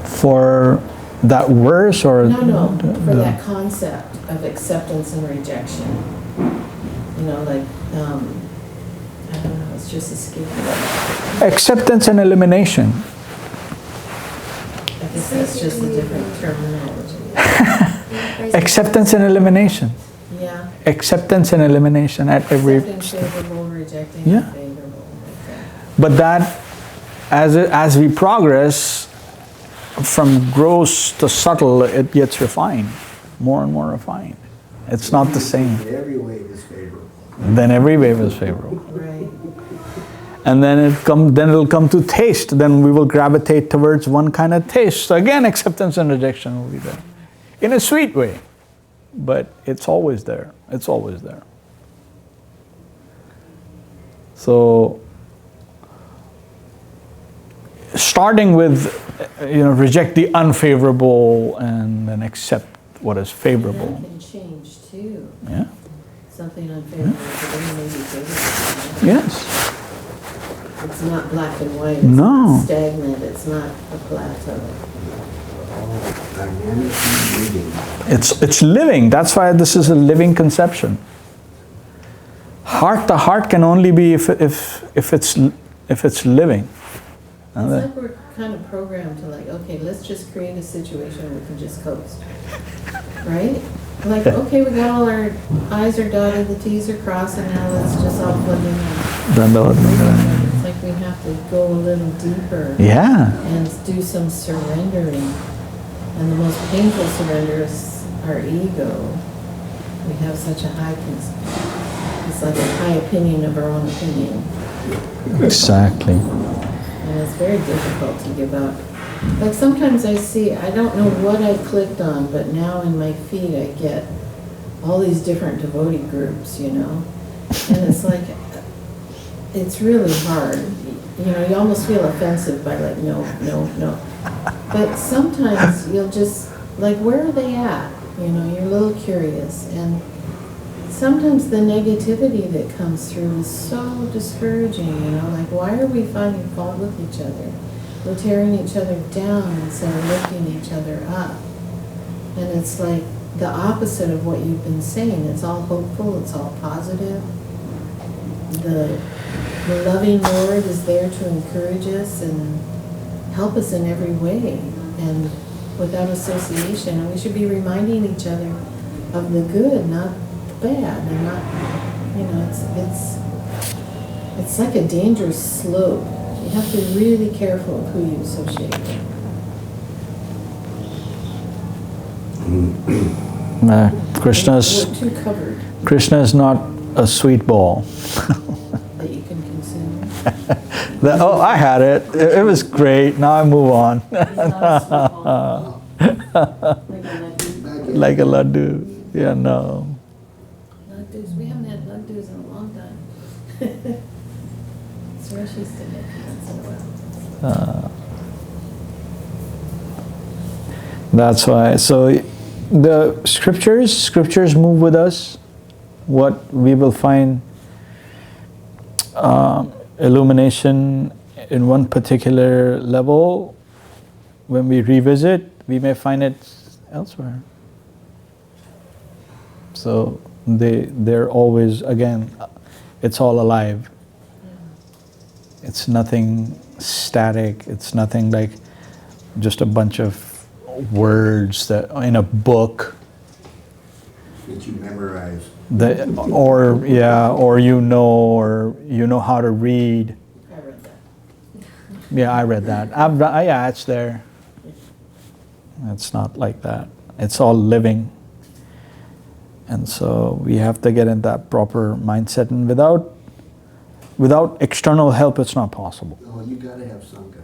Speaker 1: For that verse or?
Speaker 5: No, for that concept of acceptance and rejection. Like, I don't know, it's just escaping.
Speaker 1: Acceptance and elimination.
Speaker 5: I guess that's just a different terminology.
Speaker 1: Acceptance and elimination.
Speaker 5: Yeah.
Speaker 1: Acceptance and elimination at every
Speaker 5: Accepting
Speaker 1: step.
Speaker 5: favorable, rejecting
Speaker 1: Yeah.
Speaker 5: unfavorable. Okay.
Speaker 1: But that, as we progress from gross to subtle, it gets refined, more and more refined. It's not the same.
Speaker 2: Every wave is favorable.
Speaker 1: Then every wave is favorable.
Speaker 5: Right.
Speaker 1: And then it'll come to taste. Then we will gravitate towards one kind of taste. So again, acceptance and rejection will be there. In a sweet way. But it's always there. It's always there. So starting with, reject the unfavorable and then accept what is favorable.
Speaker 5: And that can change too.
Speaker 1: Yeah.
Speaker 5: Something unfavorable, but then maybe favorable.
Speaker 1: Yes.
Speaker 5: It's not black and white. It's
Speaker 1: No.
Speaker 5: not stagnant. It's not a plateau.
Speaker 2: Dynamic reading.
Speaker 1: It's living. That's why this is a living conception. The heart can only be if it's living.
Speaker 5: It's like we're kind of programmed to okay, let's just create a situation where we can just coast. Right? Like, okay, we got all our I's are dotted, the T's are crossed, and now let's just all plug in.
Speaker 1: Dandavats.
Speaker 5: It's like we have to go a little deeper.
Speaker 1: Yeah.
Speaker 5: And do some surrendering. And the most painful surrender is our ego. We have such a it's like a high opinion of our own opinion.
Speaker 1: Exactly.
Speaker 5: And it's very difficult to give up. Like sometimes I don't know what I clicked on, but now in my feed I get all these different devotee groups, And it's like, it's really hard. You almost feel offensive by no. But sometimes you'll just, where are they at? You're a little curious. And sometimes the negativity that comes through is so discouraging, why are we finding fault with each other? We're tearing each other down instead of lifting each other up. And it's like the opposite of what you've been saying. It's all hopeful, it's all positive. The loving Lord is there to encourage us and help us in every way, and without association. And we should be reminding each other of the good, not the bad, and not, it's like a dangerous slope. You have to be really careful of who you associate with.
Speaker 1: Krishna's
Speaker 5: We're too covered
Speaker 1: Krishna is not a sweet ball.
Speaker 5: that you can consume.
Speaker 1: Oh, I had it. It was great. Now I move on. Like a laddu. Yeah, no.
Speaker 5: Laddus. We haven't had laddus in a long time. Suresh used to make them once in a while.
Speaker 1: That's why. So the scriptures move with us. What we will find illumination in one particular level, when we revisit, we may find it elsewhere. So they're always, again, it's all alive. It's nothing static. It's nothing like just a bunch of words that in a book
Speaker 2: that you memorize.
Speaker 1: or you know how to read.
Speaker 5: I read that.
Speaker 1: Yeah, I read that. Yeah, it's there. It's not like that. It's all living. And so we have to get in that proper mindset, and without external help, it's not possible.
Speaker 2: No, you gotta have Sangha.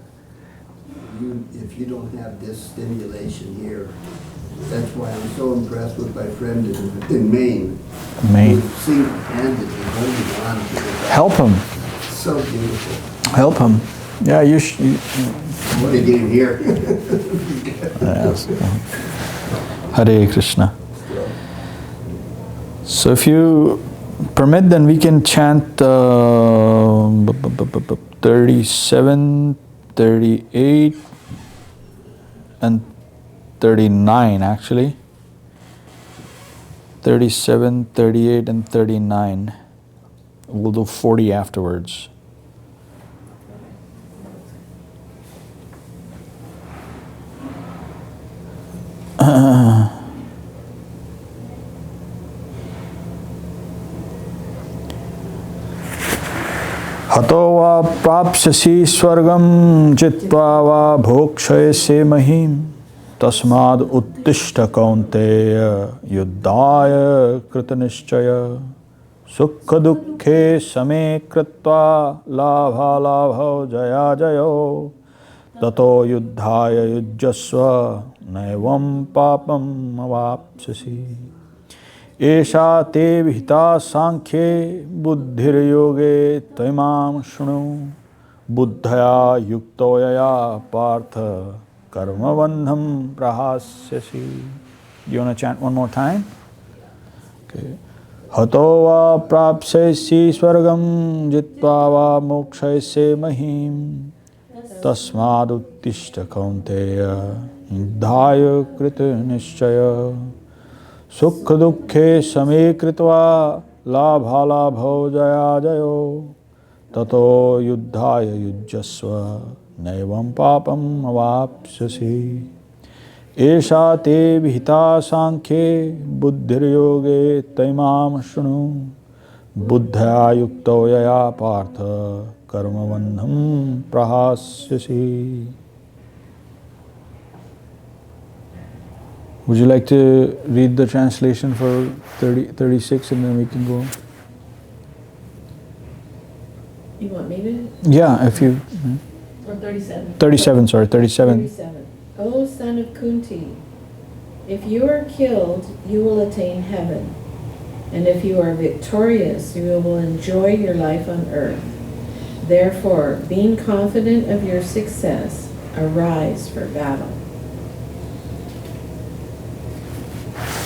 Speaker 2: If you don't have this stimulation here, that's why I'm so impressed with my friend in Maine.
Speaker 1: Maine.
Speaker 2: Who single-handedly holding on to the
Speaker 1: Help him.
Speaker 2: So beautiful.
Speaker 1: Help him. Yeah,
Speaker 2: What a game here.
Speaker 1: Yes. Hare Krishna. So if you permit, then we can chant 37, 38, and 39 actually. 37, 38, and 39. We'll do 40 afterwards. हतो वा प्राप्स्यसि स्वर्गं जित्वा वा भोक्ष्यसे महीम् तस्माद् उत्तिष्ठ कौन्तेय युद्धाय कृतनिश्चय सुख दुःखे समे कृत्वा लाभालाभौ जया जयो ततो युद्धाय युज्यस्व नैवं पापम् अवाप्स्यसि एषा ते विहिता सांख्ये बुद्धिर्योगे त्वमां शृणु बुद्धया युक्तो यया Partha कर्मबन्धं प्रहास्यसि. You want to chant one more time? Okay. हतो वा प्राप्स्यसि स्वर्गं जित्वा वा मोक्षयसे महीम् तस्मादुत्तिष्ठ कौन्तेय युद्धाय कृतनिश्चय सुख दुःखे समे कृत्वा लाभालाभौ जया जयो ततो युद्धाय युज्यस्व नैवं पापम् अवाप्स्यसि. एषा ते विहिता सांख्ये बुद्धिर्योगे त्वमां शृणु बुद्धया युक्तो यया Partha कर्मबन्धं प्रहास्यसि. Would you like to read the translation for 36 and then we can go?
Speaker 5: You want me to?
Speaker 1: Yeah, if you...
Speaker 5: Or 37?
Speaker 1: 37, sorry, 37.
Speaker 5: 37. O son of Kunti, if you are killed, you will attain heaven. And if you are victorious, you will enjoy your life on earth. Therefore, being confident of your success, arise for battle.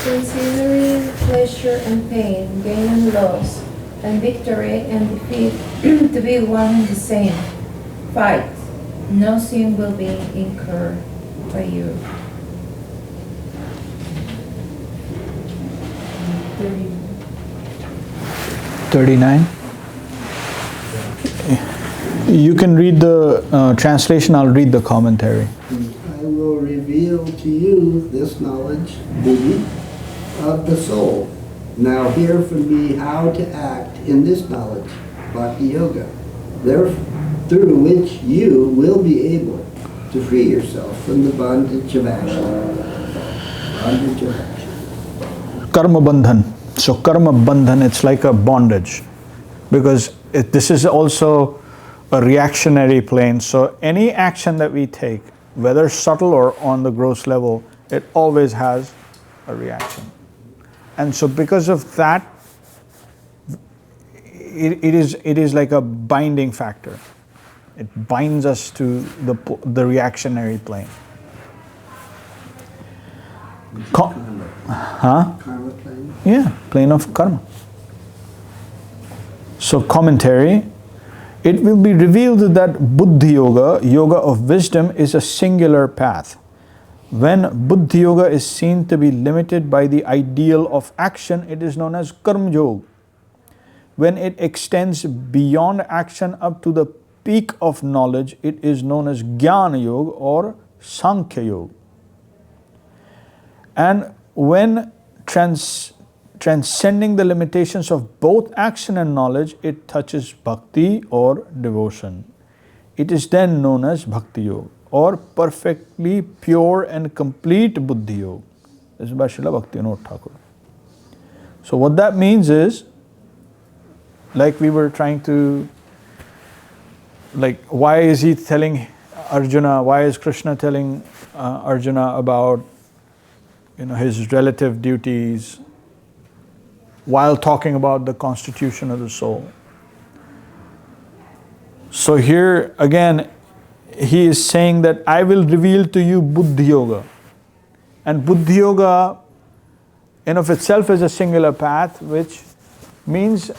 Speaker 3: Considering pleasure and pain, gain and loss, and victory and defeat to be one and the same, fight. No sin will be incurred by you.
Speaker 1: 39. You can read the translation, I'll read the commentary.
Speaker 2: I will reveal to you this knowledge, Buddhi, of the soul. Now hear from me how to act in this knowledge, bhakti-yoga, through which you will be able to free yourself from the bondage of action. Bondage of action.
Speaker 1: Karma bandhan. So karma bandhan, it's like a bondage. Because this is also a reactionary plane. So any action that we take, whether subtle or on the gross level, it always has a reaction. And so because of that, it is like a binding factor. It binds us to the reactionary plane.
Speaker 2: Karma plane?
Speaker 1: Yeah, plane of karma. So commentary, it will be revealed that Buddhī-yoga, yoga of wisdom, is a singular path. When Buddhī-yoga is seen to be limited by the ideal of action, it is known as karma-yoga. When it extends beyond action up to the peak of knowledge, it is known as jnana-yoga or Sāṅkhya-yoga. And when transcending the limitations of both action and knowledge, it touches bhakti or devotion. It is then known as bhakti-yoga or perfectly pure and complete Buddhī-yoga. This is by Śrīla Bhakti-Vinod Ṭhākur. So what that means is, like we were trying to, like why is he telling Arjuna, why is Krishna telling Arjuna about his relative duties while talking about the constitution of the soul? So here again, he is saying that I will reveal to you Buddhī-yoga. And Buddhī-yoga in of itself is a singular path, which means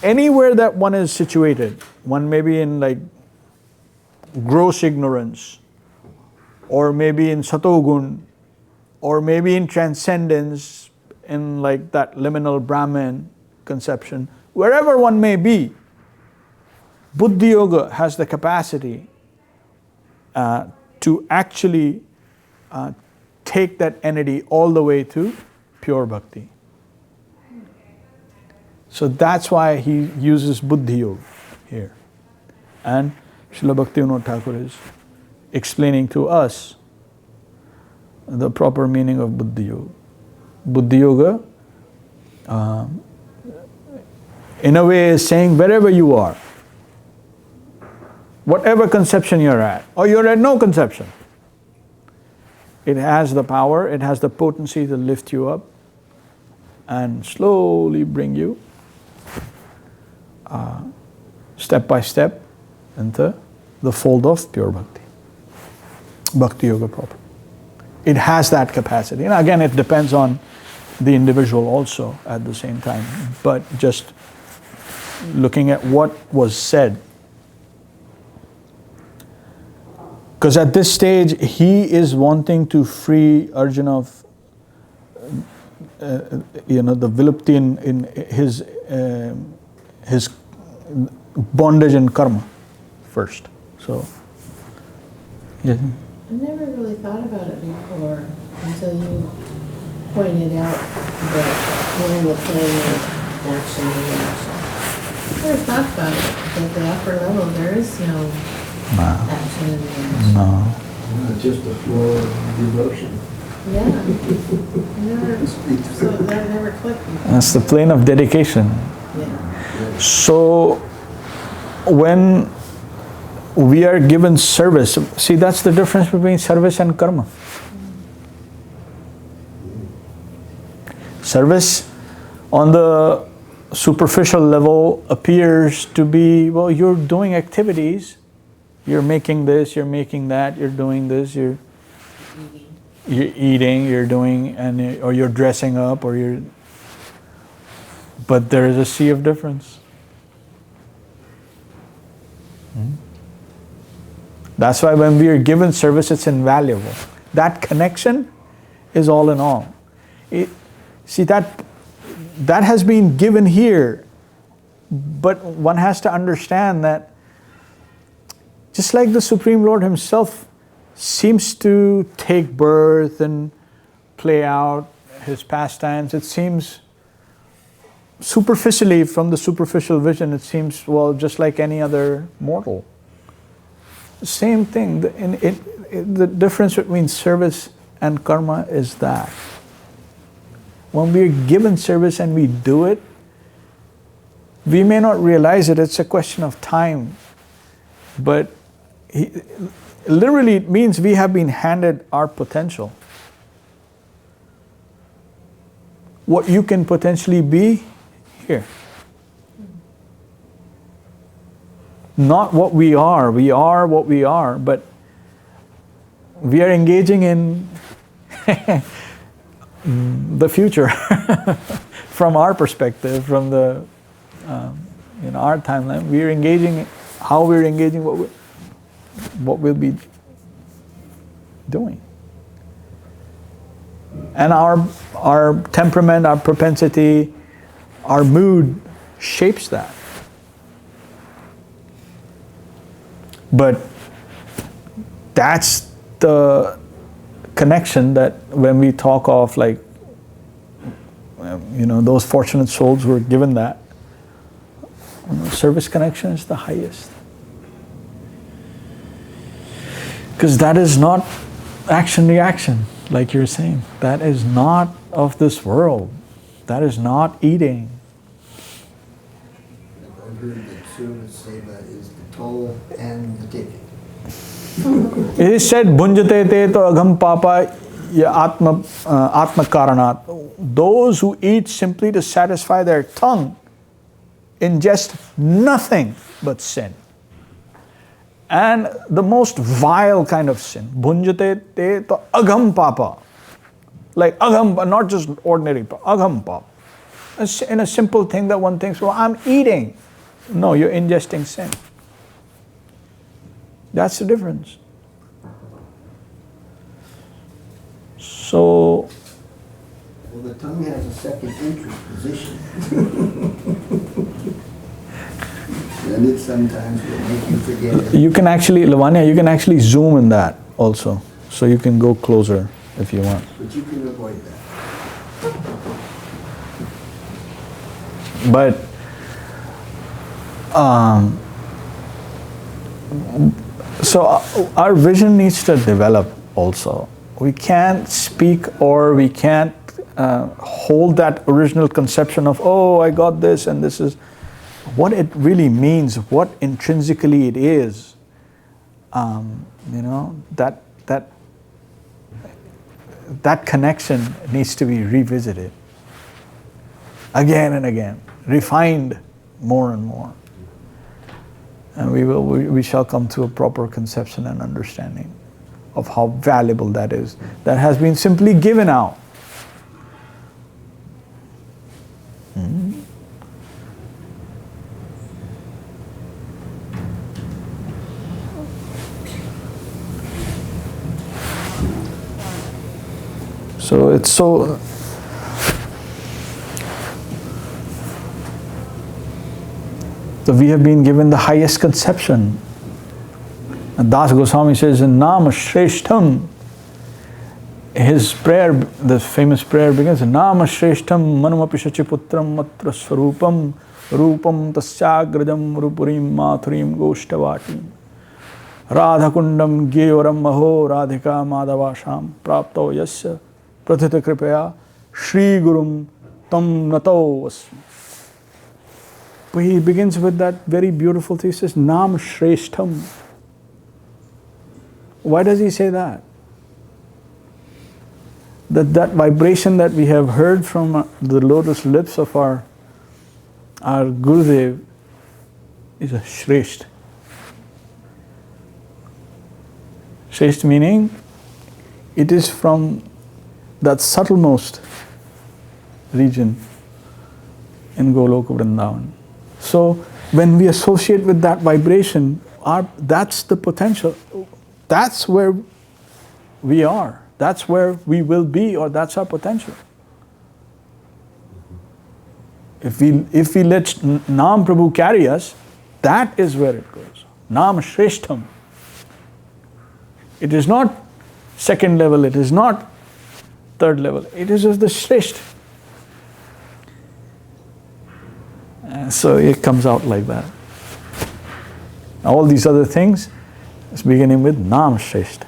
Speaker 1: anywhere that one is situated, one may be in like gross ignorance, or maybe in satogun, or maybe in transcendence, in like that liminal Brahman conception, wherever one may be, Buddhī-yoga has the capacity to actually take that entity all the way to pure bhakti. So that's why he uses Buddhī-yoga here. And Śrīla Bhakti-Vinod Ṭhākur is explaining to us the proper meaning of Buddhī-yoga. Buddhī-yoga, in a way, is saying wherever you are, whatever conception you're at, or you're at no conception, it has the power, it has the potency to lift you up and slowly bring you step by step into the fold of pure bhakti. Bhakti-yoga proper. It has that capacity. And again, it depends on the individual also at the same time. But just looking at what was said, because at this stage, he is wanting to free Arjuna of the vilupti in his bondage and karma first. So, yeah.
Speaker 5: I never really thought about it before until you pointed out that we're in the plane of action and reaction. I never thought about it. At the upper level, there is no action and reaction.
Speaker 1: No.
Speaker 2: Just the flow of devotion.
Speaker 5: Yeah. So that never clicked before.
Speaker 1: That's the plane of dedication.
Speaker 5: Yeah.
Speaker 1: So, when we are given service, see, that's the difference between service and karma. Service on the superficial level appears to be, well, you're doing activities, you're making this, you're making that, you're doing this, you're eating, you're doing, or you're dressing up, or you're, but there is a sea of difference. That's why when we are given service, it's invaluable. That connection is all in all. See, that has been given here, but one has to understand that just like the Supreme Lord himself seems to take birth and play out his pastimes, it seems superficially, from the superficial vision, it seems, well, just like any other mortal. Same thing. The difference between service and karma is that when we are given service and we do it, we may not realize it, it's a question of time. But literally it means we have been handed our potential. What you can potentially be here. Not what we are what we are, but we are engaging in the future from our perspective, from the our timeline. We are engaging how we're engaging what we'll be doing. And our temperament, our propensity, our mood shapes that. But that's the connection that when we talk of like, those fortunate souls who were given that, service connection is the highest. Because that is not action-reaction, like you're saying. That is not of this world. That is not eating.
Speaker 2: I've heard that Śrīmad Seva is the toll and the ticket.
Speaker 1: It is said, Bhunjate te to agham papa ya atma karanat. Those who eat simply to satisfy their tongue ingest nothing but sin. And the most vile kind of sin. Bhunjate te to agham papa. Like agham, not just ordinary papa, agham papa. In a simple thing that one thinks, well, I'm eating. No, you're ingesting sin. That's the difference. So,
Speaker 2: well, the tongue has a second entry position. And it sometimes will make you forget it.
Speaker 1: You can actually, Lavanya, you can actually zoom in that also. So you can go closer if you want.
Speaker 2: But you can avoid that.
Speaker 1: But so our vision needs to develop also. We can't speak or we can't hold that original conception of, oh, I got this and this is what it really means, what intrinsically it is. That connection needs to be revisited again and again, refined more and more. And we shall come to a proper conception and understanding of how valuable that is. That has been simply given out. Mm-hmm. So it's so. So we have been given the highest conception. And Das Goswāmī says in Nama Shreshtham, his prayer, the famous prayer begins, Nama Shreshtham Manumapi Shachiputram Matra Swarupam Rupam Tasyagrajam Rupurim Mathurim Goshtavatim Radhakundam Georam Maho Radhika Madhavasham Prapto Yasya Prathita Kripaya Shri Gurum Tam Nato Vasmi. But he begins with that very beautiful thesis, Nam Shreshtham. Why does he say that? That vibration that we have heard from the lotus lips of our Gurudev is a Shresht. Shresht meaning it is from that subtlemost region in Goloka Vrindavan. So when we associate with that vibration, that's the potential. That's where we are. That's where we will be, or that's our potential. If we let Nam Prabhu carry us, that is where it goes. Nam Shreshtham. It is not second level, it is not third level, it is just the Shresth. So it comes out like that. All these other things is beginning with Nam Shresth.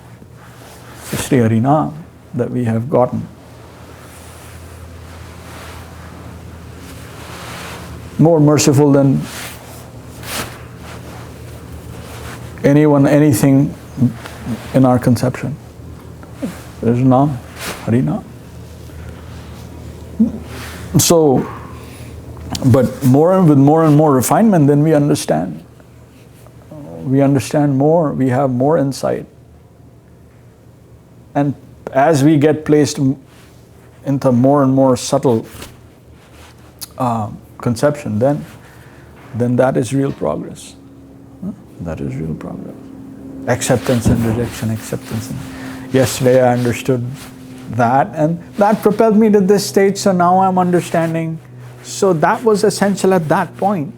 Speaker 1: The Śrī Arjuna that we have gotten. More merciful than anyone, anything in our conception. There's Nam, Harina. So, but with more and more refinement, then we understand. We understand more, we have more insight. And as we get placed into more and more subtle conception, then that is real progress. That is real progress. Acceptance and rejection, acceptance. Yesterday I understood that, and that propelled me to this stage, so now I'm understanding. So that was essential at that point.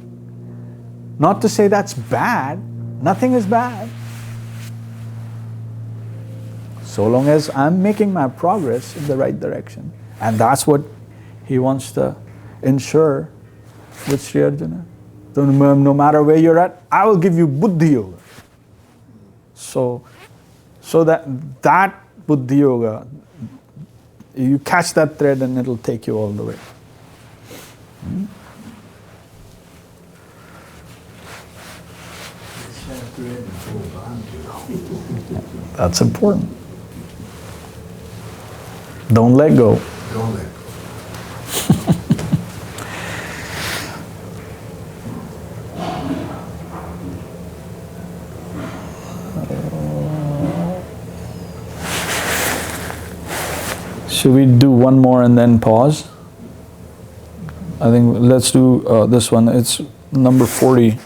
Speaker 1: Not to say that's bad, nothing is bad. So long as I'm making my progress in the right direction. And that's what he wants to ensure with Śrī Arjuna. So no matter where you're at, I will give you Buddhī-yoga. So that Buddhī-yoga, you catch that thread and it'll take you all the way. That's important. Don't let go.
Speaker 2: Don't let go.
Speaker 1: Should we do one more and then pause? I think let's do this one. It's number 40.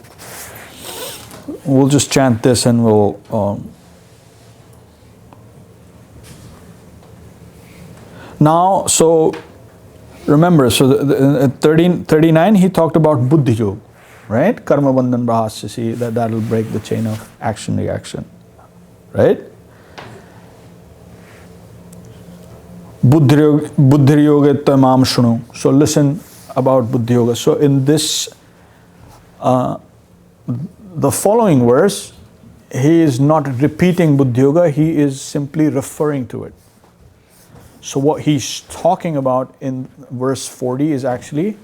Speaker 1: We'll just chant this and we'll... Now, so remember, so at 39 he talked about Buddhī-yoga, right? Karma bandhan brahasya, that'll break the chain of action-reaction, right? Buddhī-yoga tamam shunu. So listen about Buddhī-yoga. So in this, the following verse, he is not repeating Buddhī-yoga, he is simply referring to it. So what he's talking about in verse 40 is actually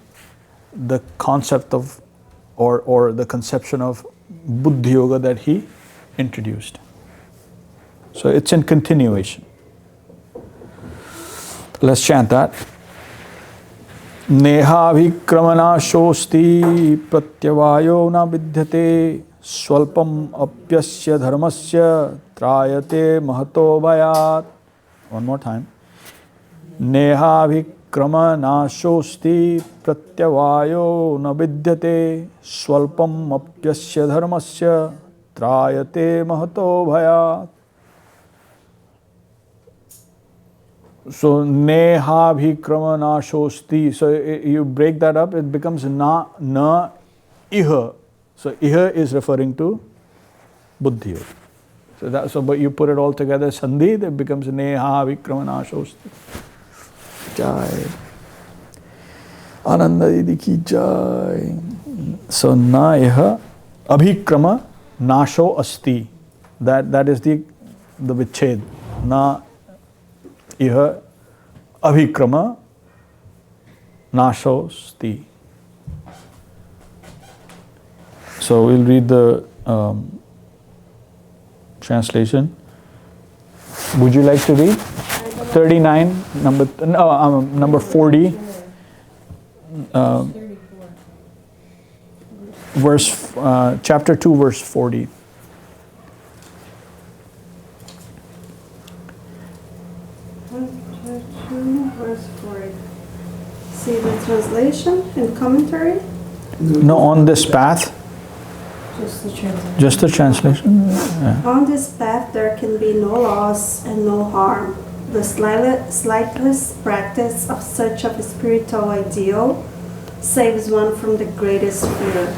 Speaker 1: the concept of, or the conception of Buddhī-yoga that he introduced. So it's in continuation. Let's chant that. Neha vikramana shosti pratyavayo na vidyate swalpam apyasya dharmasya trayate mahato bhayat. One more time. Neha vikramana shosti pratyavayo na vidyate swalpam apyasya dharmasya trayate mahato bhayat. So neha bhikrama na shosti. So you break that up, it becomes na iha. So iha is referring to Buddhī-yoga. So but you put it all together, sandhi, it becomes neha bhikrama na shosti. Jai. Ananda Didi ki jai. So na iha abhikrama nasho asti. That is the viched. Na iha abhikrama nashosti. So we'll read the translation. Would you like to read? 39, number 40, chapter 2, verse 40.
Speaker 6: See the translation and commentary?
Speaker 1: No, on this path.
Speaker 6: Just the translation.
Speaker 1: Just the translation? Yeah.
Speaker 6: On this path there can be no loss and no harm. The slightless practice of such of a spiritual ideal saves one from the greatest fear.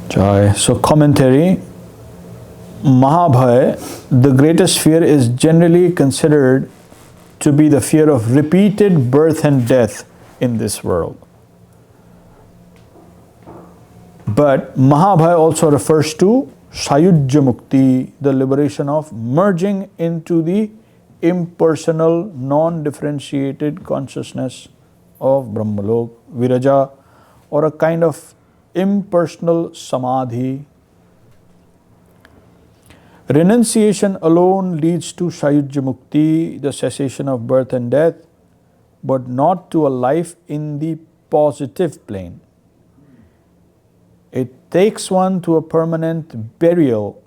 Speaker 1: Jai. So commentary, Mahabhaya, the greatest fear is generally considered to be the fear of repeated birth and death in this world. But Mahabhaya also refers to Sayujya Mukti, the liberation of merging into the impersonal, non-differentiated consciousness of Brahmalok, Viraja, or a kind of impersonal Samadhi. Renunciation alone leads to Sayujya Mukti, the cessation of birth and death, but not to a life in the positive plane. It takes one to a permanent burial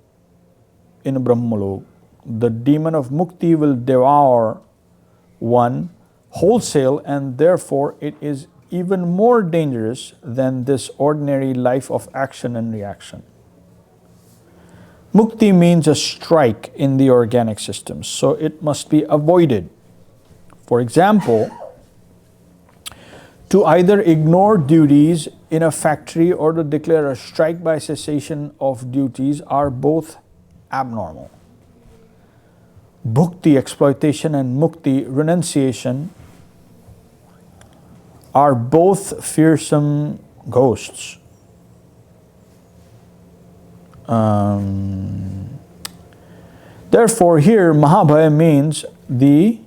Speaker 1: in Brahmalok. The demon of Mukti will devour one wholesale, and therefore it is even more dangerous than this ordinary life of action and reaction. Mukti means a strike in the organic system, so it must be avoided. For example, to either ignore duties in a factory or to declare a strike by cessation of duties are both abnormal. Bhakti, exploitation, and Mukti, renunciation, are both fearsome ghosts. Therefore, here Mahabhaya means the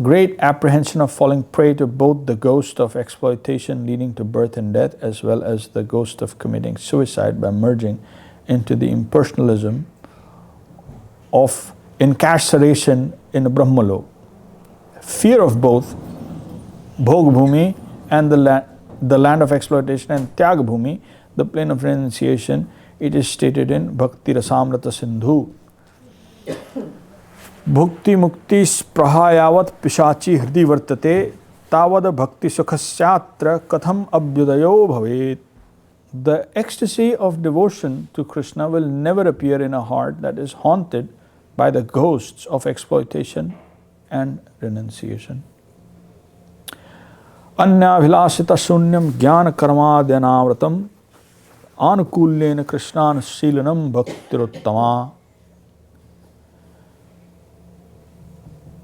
Speaker 1: great apprehension of falling prey to both the ghost of exploitation leading to birth and death, as well as the ghost of committing suicide by merging into the impersonalism of incarceration in Brahmalok. Fear of both Bhog Bhumi and the land of exploitation, and Tyag Bhumi, the plane of renunciation, it is stated in Bhakti Rasamrata Sindhu. Bhukti Mukti Sprahayavat Pishachi Hridi Vartate Tavad Bhakti Sukhasyatra Katham Abhyudayo Bhavet. The ecstasy of devotion to Krishna will never appear in a heart that is haunted by the ghosts of exploitation and renunciation. Anya Vilasita Sunyam Jnana Karma Dhyanavratam Anukulyena Krishnan Silanam Bhaktiruttama.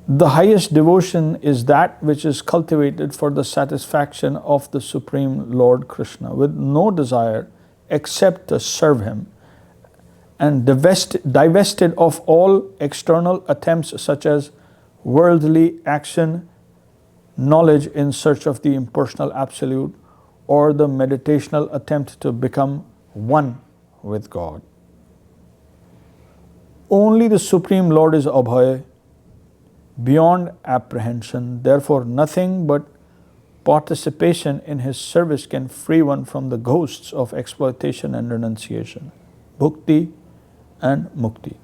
Speaker 1: The highest devotion is that which is cultivated for the satisfaction of the Supreme Lord Krishna, with no desire except to serve Him, and divested of all external attempts such as worldly action, knowledge in search of the impersonal absolute, or the meditational attempt to become one with God. Only the Supreme Lord is Abhay, beyond apprehension. Therefore, nothing but participation in His service can free one from the ghosts of exploitation and renunciation, bhukti and mukti.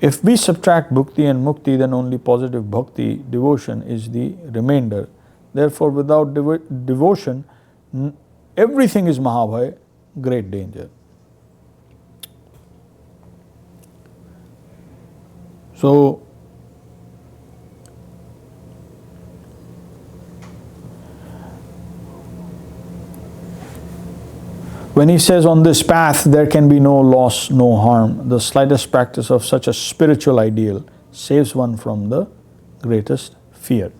Speaker 1: If we subtract bhukti and mukti, then only positive bhakti, devotion, is the remainder. Therefore, without devotion, everything is Mahabhaya, great danger. So, when he says on this path there can be no loss, no harm, the slightest practice of such a spiritual ideal saves one from the greatest fear.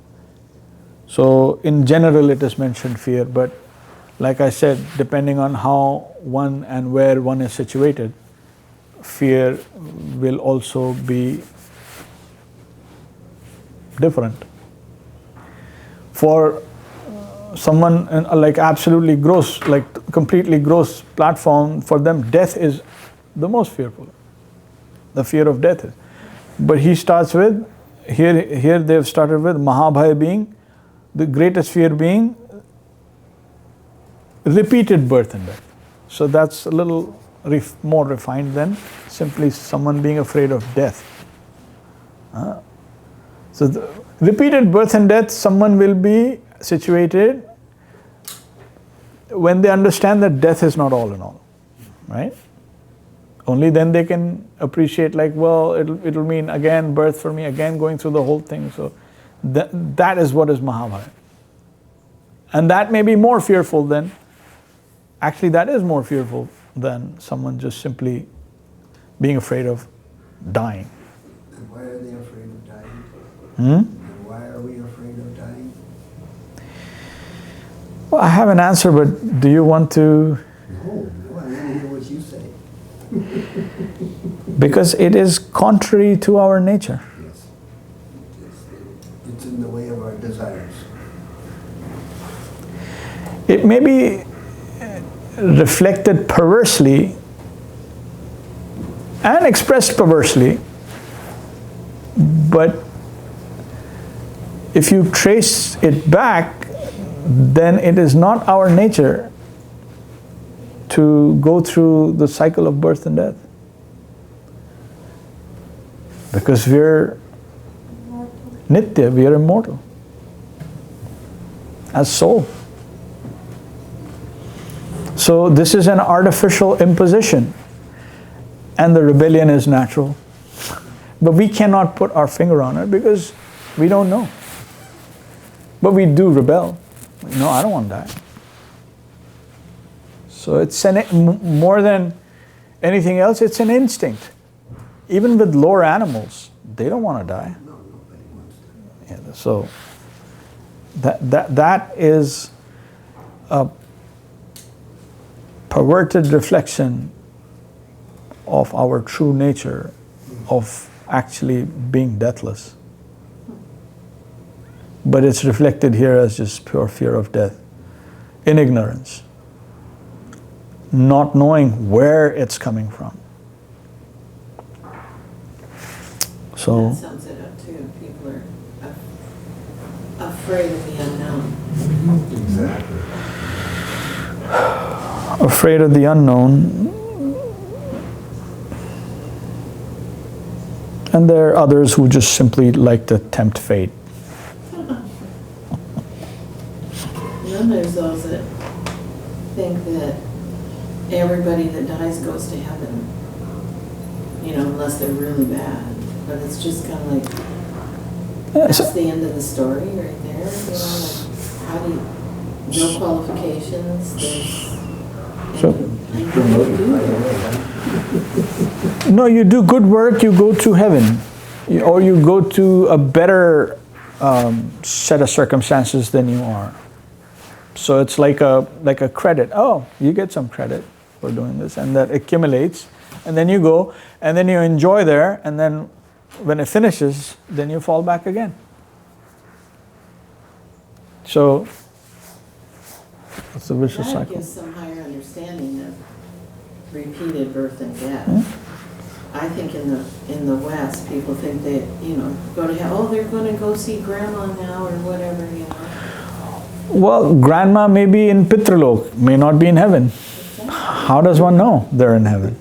Speaker 1: So in general it is mentioned fear, but like I said, depending on how one and where one is situated, fear will also be different. For someone like absolutely gross, like completely gross platform, for them death is the most fearful. The fear of death is. But he starts with, here they have started with Mahabhaya being, the greatest fear being repeated birth and death. So that's a little more refined than simply someone being afraid of death. So the repeated birth and death, someone will be situated when they understand that death is not all in all, right? Only then they can appreciate, like, well, it'll mean again birth for me, again going through the whole thing. So That is what is Mahabharata. And that may be more fearful than, actually that is more fearful than someone just simply being afraid of dying.
Speaker 2: And why are they afraid of dying?
Speaker 1: Hmm?
Speaker 2: And why are we afraid of dying?
Speaker 1: Well, I have an answer, but do you want to?
Speaker 2: No, I want to hear what you say.
Speaker 1: Because it is contrary to our nature.
Speaker 2: Yes. It's in the way of our desires.
Speaker 1: It may be reflected perversely and expressed perversely, but if you trace it back, then it is not our nature to go through the cycle of birth and death. Because we're nitya, we are immortal as soul. So this is an artificial imposition, and the rebellion is natural. But we cannot put our finger on it because we don't know. But we do rebel. No, I don't want to die. So it's more than anything else, it's an instinct. Even with lower animals, they don't want to die.
Speaker 2: No, nobody wants to.
Speaker 1: Yeah, so that is a perverted reflection of our true nature of actually being deathless. But it's reflected here as just pure fear of death, in ignorance, not knowing where it's coming from. So
Speaker 5: That sums it up too. People are afraid of the unknown.
Speaker 2: Exactly.
Speaker 1: afraid of the unknown. And there are others who just simply like to tempt fate.
Speaker 5: And then there's those that think that everybody that dies goes to heaven, you know, unless they're really bad. But it's just kind of like, that's the end of the story right there. You know, like, how do you, no qualifications, there's...
Speaker 1: No, you do good work, you go to heaven. Or you go to a better set of circumstances than you are. So it's like a credit. Oh, you get some credit for doing this, and that accumulates. And then you go, and then you enjoy there, and then when it finishes, then you fall back again. So it's a vicious
Speaker 5: That
Speaker 1: cycle.
Speaker 5: gives some higher understanding of repeated birth and death.
Speaker 1: Yeah.
Speaker 5: I think in the West, people think they, you know, go to hell. Oh, they're going to go see grandma now or whatever, you know.
Speaker 1: Well, grandma may be in Pitralok, may not be in heaven.
Speaker 5: Exactly.
Speaker 1: How does one know they're in heaven?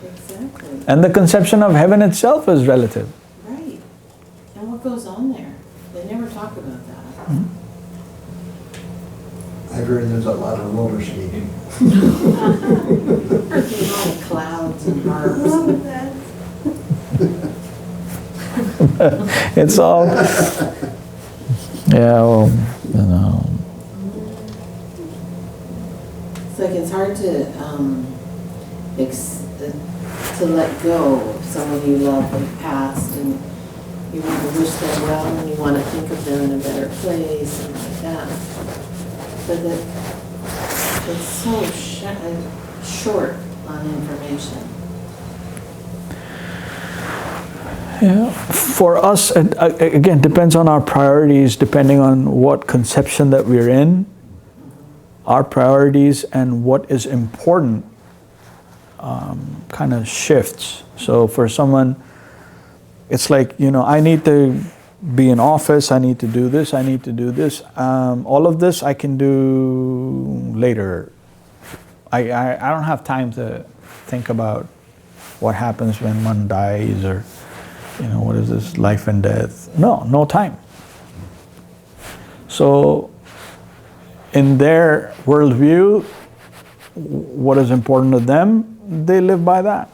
Speaker 5: Exactly.
Speaker 1: And the conception of heaven itself is relative.
Speaker 5: Right. And what goes on there? They never talk about that.
Speaker 1: Mm-hmm.
Speaker 2: I've heard there's a lot of roller skating.
Speaker 5: There's all clouds and barbs.
Speaker 1: It's all, yeah, well, you know.
Speaker 5: It's like it's hard to let go of someone you love in the past, and you want to wish them well, and you want to think of them in a better place, and like that. But it's so short on information.
Speaker 1: Yeah, for us, it, again, depends on our priorities, depending on what conception that we're in, our priorities and what is important kind of shifts. So for someone, it's like, you know, I need to be in office, I need to do this, I need to do this. All of this I can do later. I don't have time to think about what happens when one dies, or, you know, what is this, life and death? No time. So in their worldview, what is important to them, they live by that.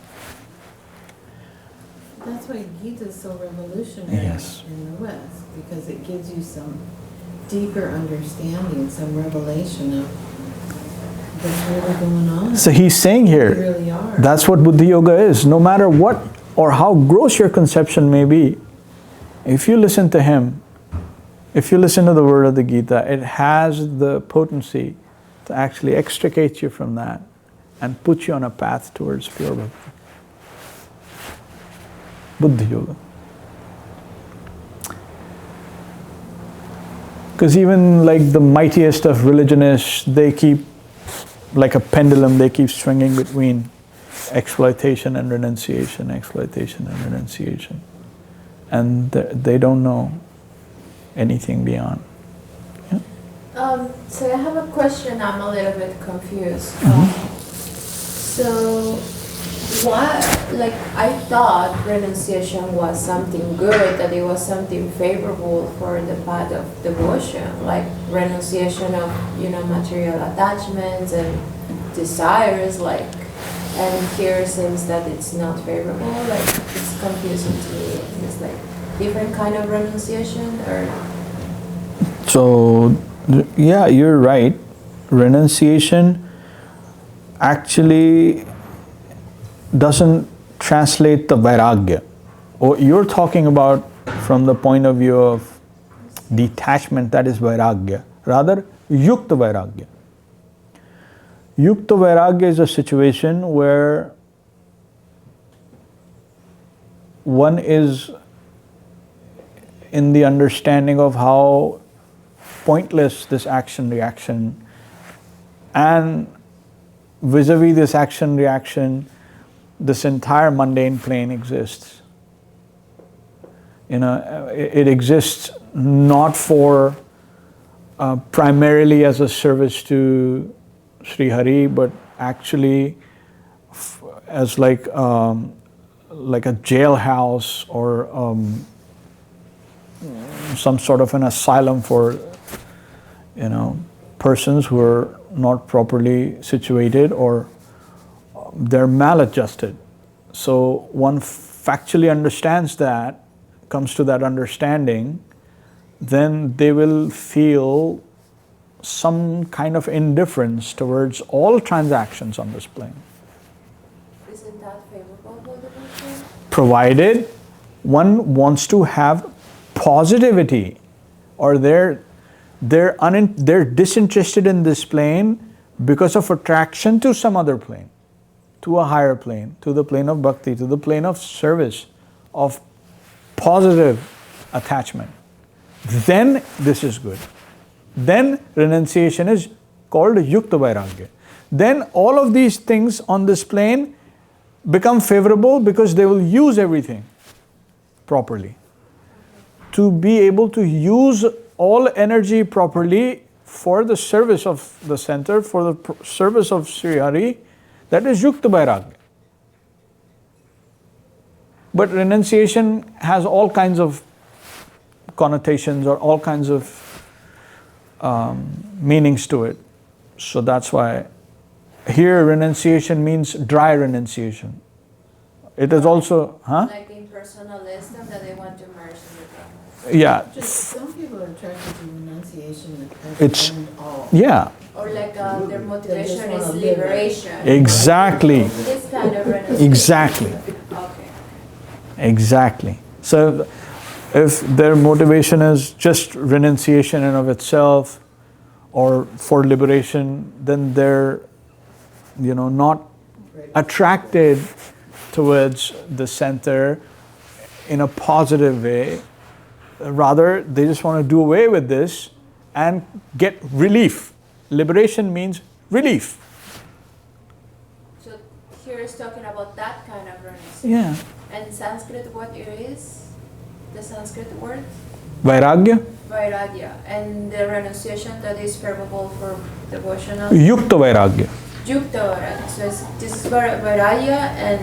Speaker 5: That's why Gita is so revolutionary
Speaker 1: Yes.
Speaker 5: in the West, because it gives you some deeper understanding, some revelation of what's really going on.
Speaker 1: So he's saying
Speaker 5: We
Speaker 1: here,
Speaker 5: really are.
Speaker 1: that's what Buddhi-yoga is. No matter what or how gross your conception may be, if you listen to him, if you listen to the word of the Gita, it has the potency to actually extricate you from that and put you on a path towards pure bhakti. Buddhi-yoga. Because even like the mightiest of religionists, they keep, like a pendulum, they keep swinging between exploitation and renunciation, exploitation and renunciation. And they don't know anything beyond. Yeah?
Speaker 3: So I have a question, I'm a little bit confused. So I thought renunciation was something good, that it was something favorable for the path of devotion, like renunciation of, material attachments and desires, and here it seems that it's not favorable, it's confusing to me. It's like different kind of renunciation, or?
Speaker 1: So, yeah, you're right. Renunciation actually doesn't translate the vairagya. What you're talking about from the point of view of detachment, that is vairagya. Rather, yukta vairagya. Yukta vairagya is a situation where one is in the understanding of how pointless this action-reaction, and vis-a-vis this action-reaction, this entire mundane plane exists. It exists not for primarily as a service to Śrī Hari, but actually as like a jailhouse or some sort of an asylum for persons who are not properly situated or they're maladjusted. So one factually understands that, comes to that understanding, then they will feel some kind of indifference towards all transactions on this plane.
Speaker 3: Isn't that favorable for the devotion?
Speaker 1: Provided one wants to have positivity, or they're disinterested in this plane because of attraction to some other plane, to a higher plane, to the plane of bhakti, to the plane of service, of positive attachment. Then this is good. Then renunciation is called yukta vairagya. Then all of these things on this plane become favorable because they will use everything properly. To be able to use all energy properly for the service of the center, for the service of Śrī Hari, that is yukta vairagya. But renunciation has all kinds of connotations or all kinds of meanings to it. So that's why here renunciation means dry renunciation. It is also,
Speaker 3: Like impersonalism, that they want to merge in the Dhamma.
Speaker 1: Yeah.
Speaker 5: Just some people are attracted to renunciation
Speaker 1: It's-
Speaker 5: and all.
Speaker 1: Yeah,
Speaker 3: Or their motivation
Speaker 5: wanna
Speaker 3: is
Speaker 5: live it.
Speaker 3: liberation.
Speaker 1: exactly.
Speaker 3: This kind of renunciation.
Speaker 1: Exactly.
Speaker 3: Okay.
Speaker 1: Exactly. So if their motivation is just renunciation in of itself or for liberation, then they're not attracted towards the center in a positive way. Rather, they just want to do away with this and get relief. Liberation means relief.
Speaker 3: So here is talking about that kind of renunciation.
Speaker 1: Yeah.
Speaker 3: And Sanskrit, what it is? The Sanskrit word?
Speaker 1: Vairagya,
Speaker 3: Vairagya. And the renunciation that is favorable for devotional?
Speaker 1: yukta vairagya.
Speaker 3: Yukta Vairagya. So this is Vairagya and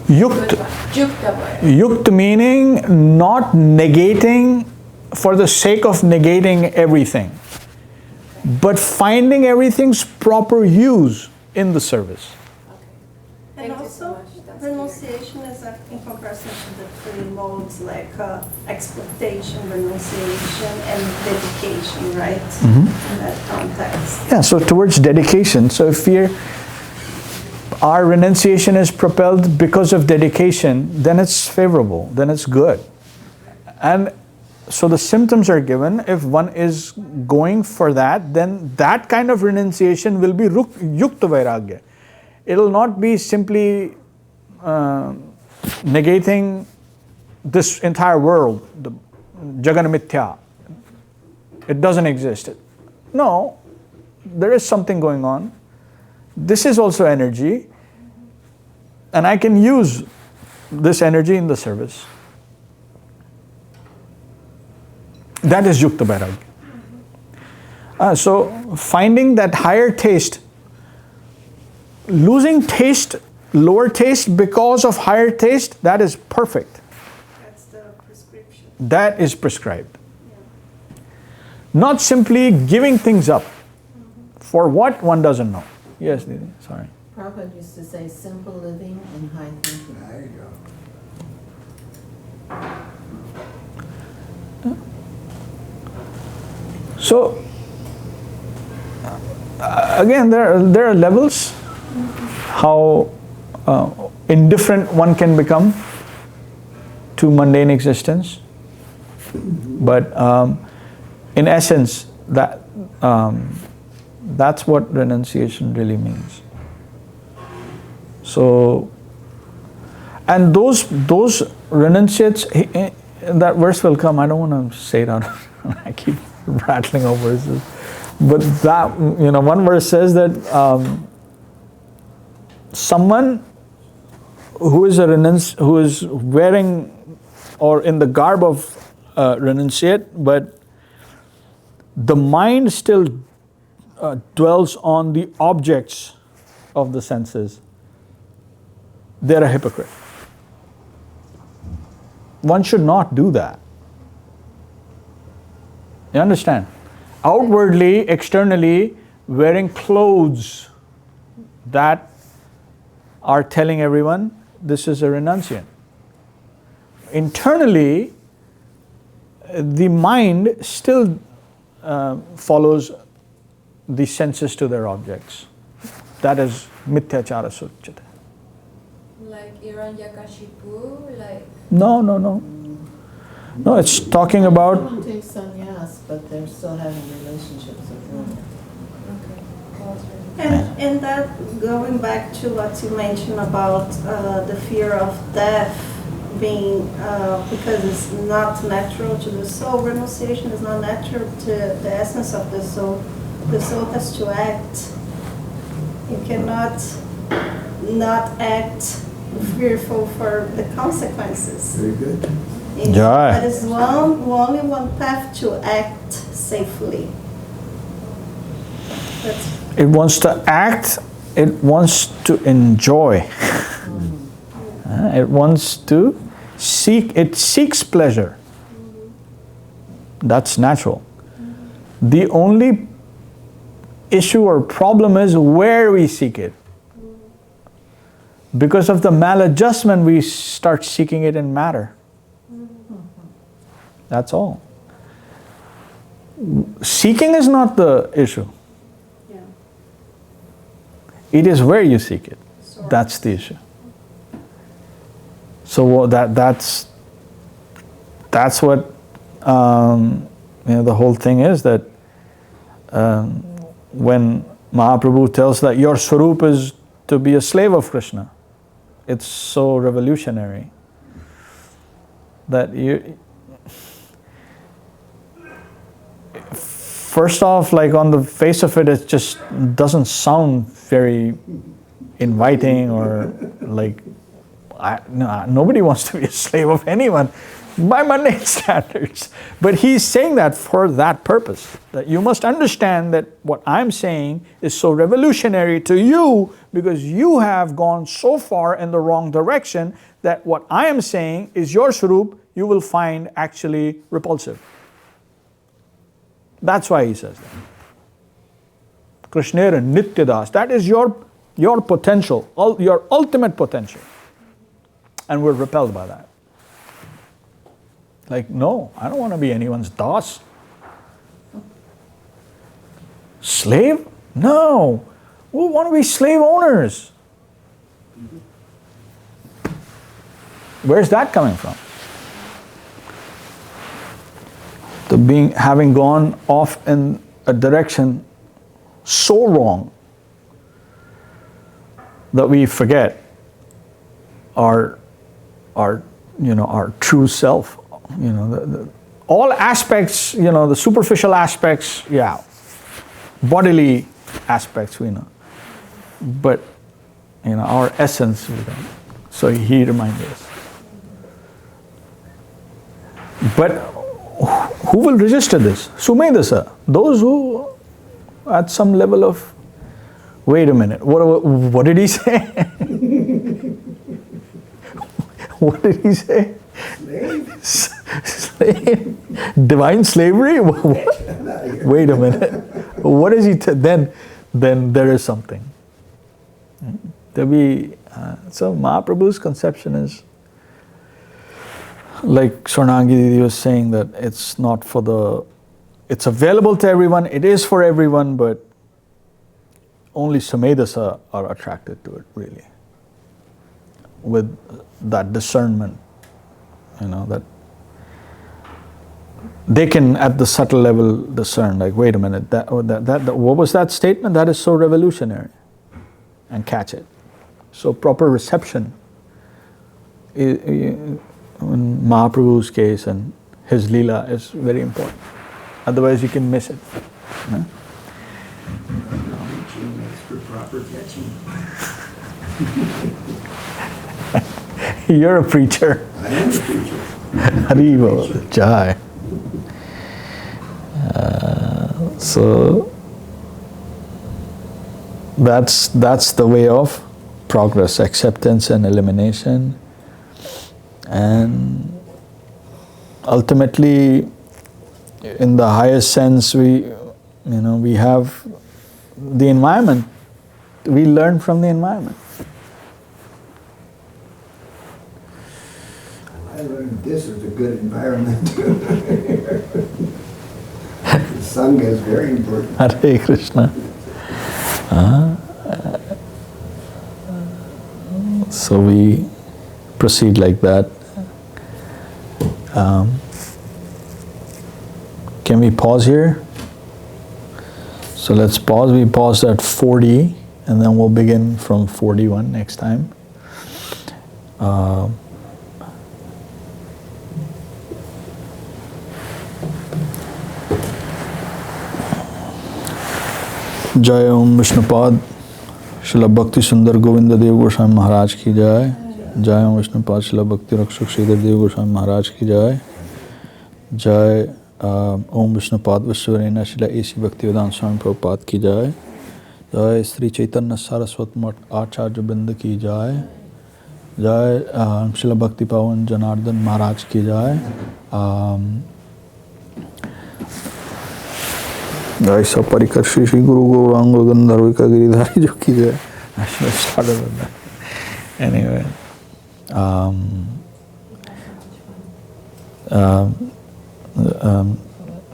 Speaker 1: Yukta.
Speaker 3: good one. Yukta Vairagya.
Speaker 1: Yukt meaning not negating for the sake of negating everything, but finding everything's proper use in the service.
Speaker 3: Okay.
Speaker 6: And
Speaker 3: Thank you so
Speaker 6: also,
Speaker 3: much. That's clear.
Speaker 6: renunciation is in comparison to the free many modes, like expectation, renunciation, and dedication, right? In that context.
Speaker 7: Yeah, so towards dedication. So if our renunciation is propelled because of dedication, then it's favorable, then it's good. And so the symptoms are given. If one is going for that, then that kind of renunciation will be yukta vairagya. It will not be simply negating this entire world, the Jagan Mithya. It doesn't exist. No, there is something going on. This is also energy, and I can use this energy in the service. That is Yukta Vairagya. So finding that higher taste, losing taste, lower taste because of higher taste, that is perfect.
Speaker 6: That's the prescription.
Speaker 7: That is prescribed. Not simply giving things up for what one doesn't know. Yes, Didi, sorry.
Speaker 5: Prabhupada used to say simple living and high thinking.
Speaker 2: There you go.
Speaker 7: So, again, there are levels how indifferent one can become to mundane existence. But in essence, that's what renunciation really means. So, and those renunciates, that verse will come. I don't want to say it out. I keep rattling off verses, but that, one verse says that someone who is wearing or in the garb of renunciate, but the mind still dwells on the objects of the senses, they're a hypocrite. One should not do that. You understand? Outwardly, externally, wearing clothes that are telling everyone this is a renunciant. Internally, the mind still follows the senses to their objects. That is mithyachara suchyate.
Speaker 3: Like Hiranyakashipu, like...
Speaker 7: No, it's talking about...
Speaker 5: Someone takes sannyas, but they're still having relationships with women.
Speaker 6: And that, going back to what you mentioned about the fear of death being, because it's not natural to the soul, renunciation is not natural to the essence of the soul. The soul has to act. You cannot not act fearful for the consequences.
Speaker 2: Very good.
Speaker 7: Jai.
Speaker 6: That is only one path to act safely.
Speaker 7: It wants to act, it wants to enjoy. It wants to seek, it seeks pleasure. That's natural. The only issue or problem is where we seek it. Because of the maladjustment, we start seeking it in matter. That's all. Seeking is not the issue.
Speaker 6: Yeah.
Speaker 7: It is where you seek it. That's the issue. So that's what the whole thing is, that when Mahaprabhu tells that your swarup is to be a slave of Krishna, it's so revolutionary that first off, like on the face of it, it just doesn't sound very inviting, or like, nobody wants to be a slave of anyone by mundane standards. But he's saying that for that purpose, that you must understand that what I'm saying is so revolutionary to you because you have gone so far in the wrong direction that what I am saying is your swarup you will find actually repulsive. That's why he says that. Krishnera Nityadas, that is your potential, your ultimate potential. And we're repelled by that. Like, no, I don't want to be anyone's das. Slave? No. We want to be slave owners. Where's that coming from? Having gone off in a direction so wrong that we forget our true self. All aspects, the superficial aspects, bodily aspects we know, but our essence we don't. So he reminded us. But who will register this? Sumedasa, those who at some level of, wait a minute, what did he say? What did he say? Slave? Divine slavery? Wait a minute. What is he? Then there is something. So Mahaprabhu's conception is, like Swarnangi was saying, that it's not for it's available to everyone, it is for everyone, but only Samedasa are attracted to it, really. With that discernment, that they can at the subtle level discern, like, wait a minute, that what was that statement? That is so revolutionary, and catch it. So proper reception in Mahaprabhu's case and his Leela is very important. Otherwise you can miss it. You're a preacher.
Speaker 2: I am a preacher.
Speaker 7: Haribo, Jai. So that's the way of progress, acceptance and elimination, and ultimately, in the highest sense, we have the environment. We learn from the environment.
Speaker 2: I learned this is a good environment. The Sangha is very important.
Speaker 7: Hare Krishna. So we proceed like that. Can we pause here? So let's pause. We paused at 40 and then we'll begin from 41 next time. Jai Om Vishnupad Śrīla Bhakti Sundar Govinda Dev Goswāmī Mahārāj ki jai. Jai Om Vishnupad Śrīla Bhakti Rakshak Srīdhar Dev Goswāmī Mahārāj ki jai. Jai Om Vishnupad Vishwarena Śrīla A.C. Bhakti-vedanta Swami Prabhupada ki jai. Jai Sri Chaitanya Saraswat Mat Acharya Binda ki jai. Jai Śrīla Bhakti Pavan Janardhan Mahārāj ki jai. Jai Saparikar Shri Shri Guru Gauranga Gandharvika Giridhari jo ki jai. I should have started with that. Anyway.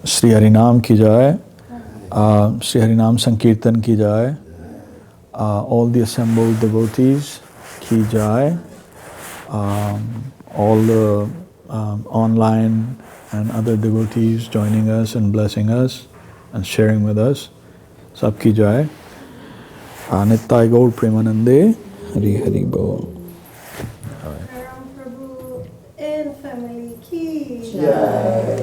Speaker 7: Śrī Harinam ki jai. Śrī Harinam Sankirtan ki jai. All the assembled devotees ki jai. All the online and other devotees joining us and blessing us and sharing with us. Sab ki jai. Nittai Gaur Premanande. Hari Hari Bol.
Speaker 6: Jairam Prabhu and family ki
Speaker 2: Jai.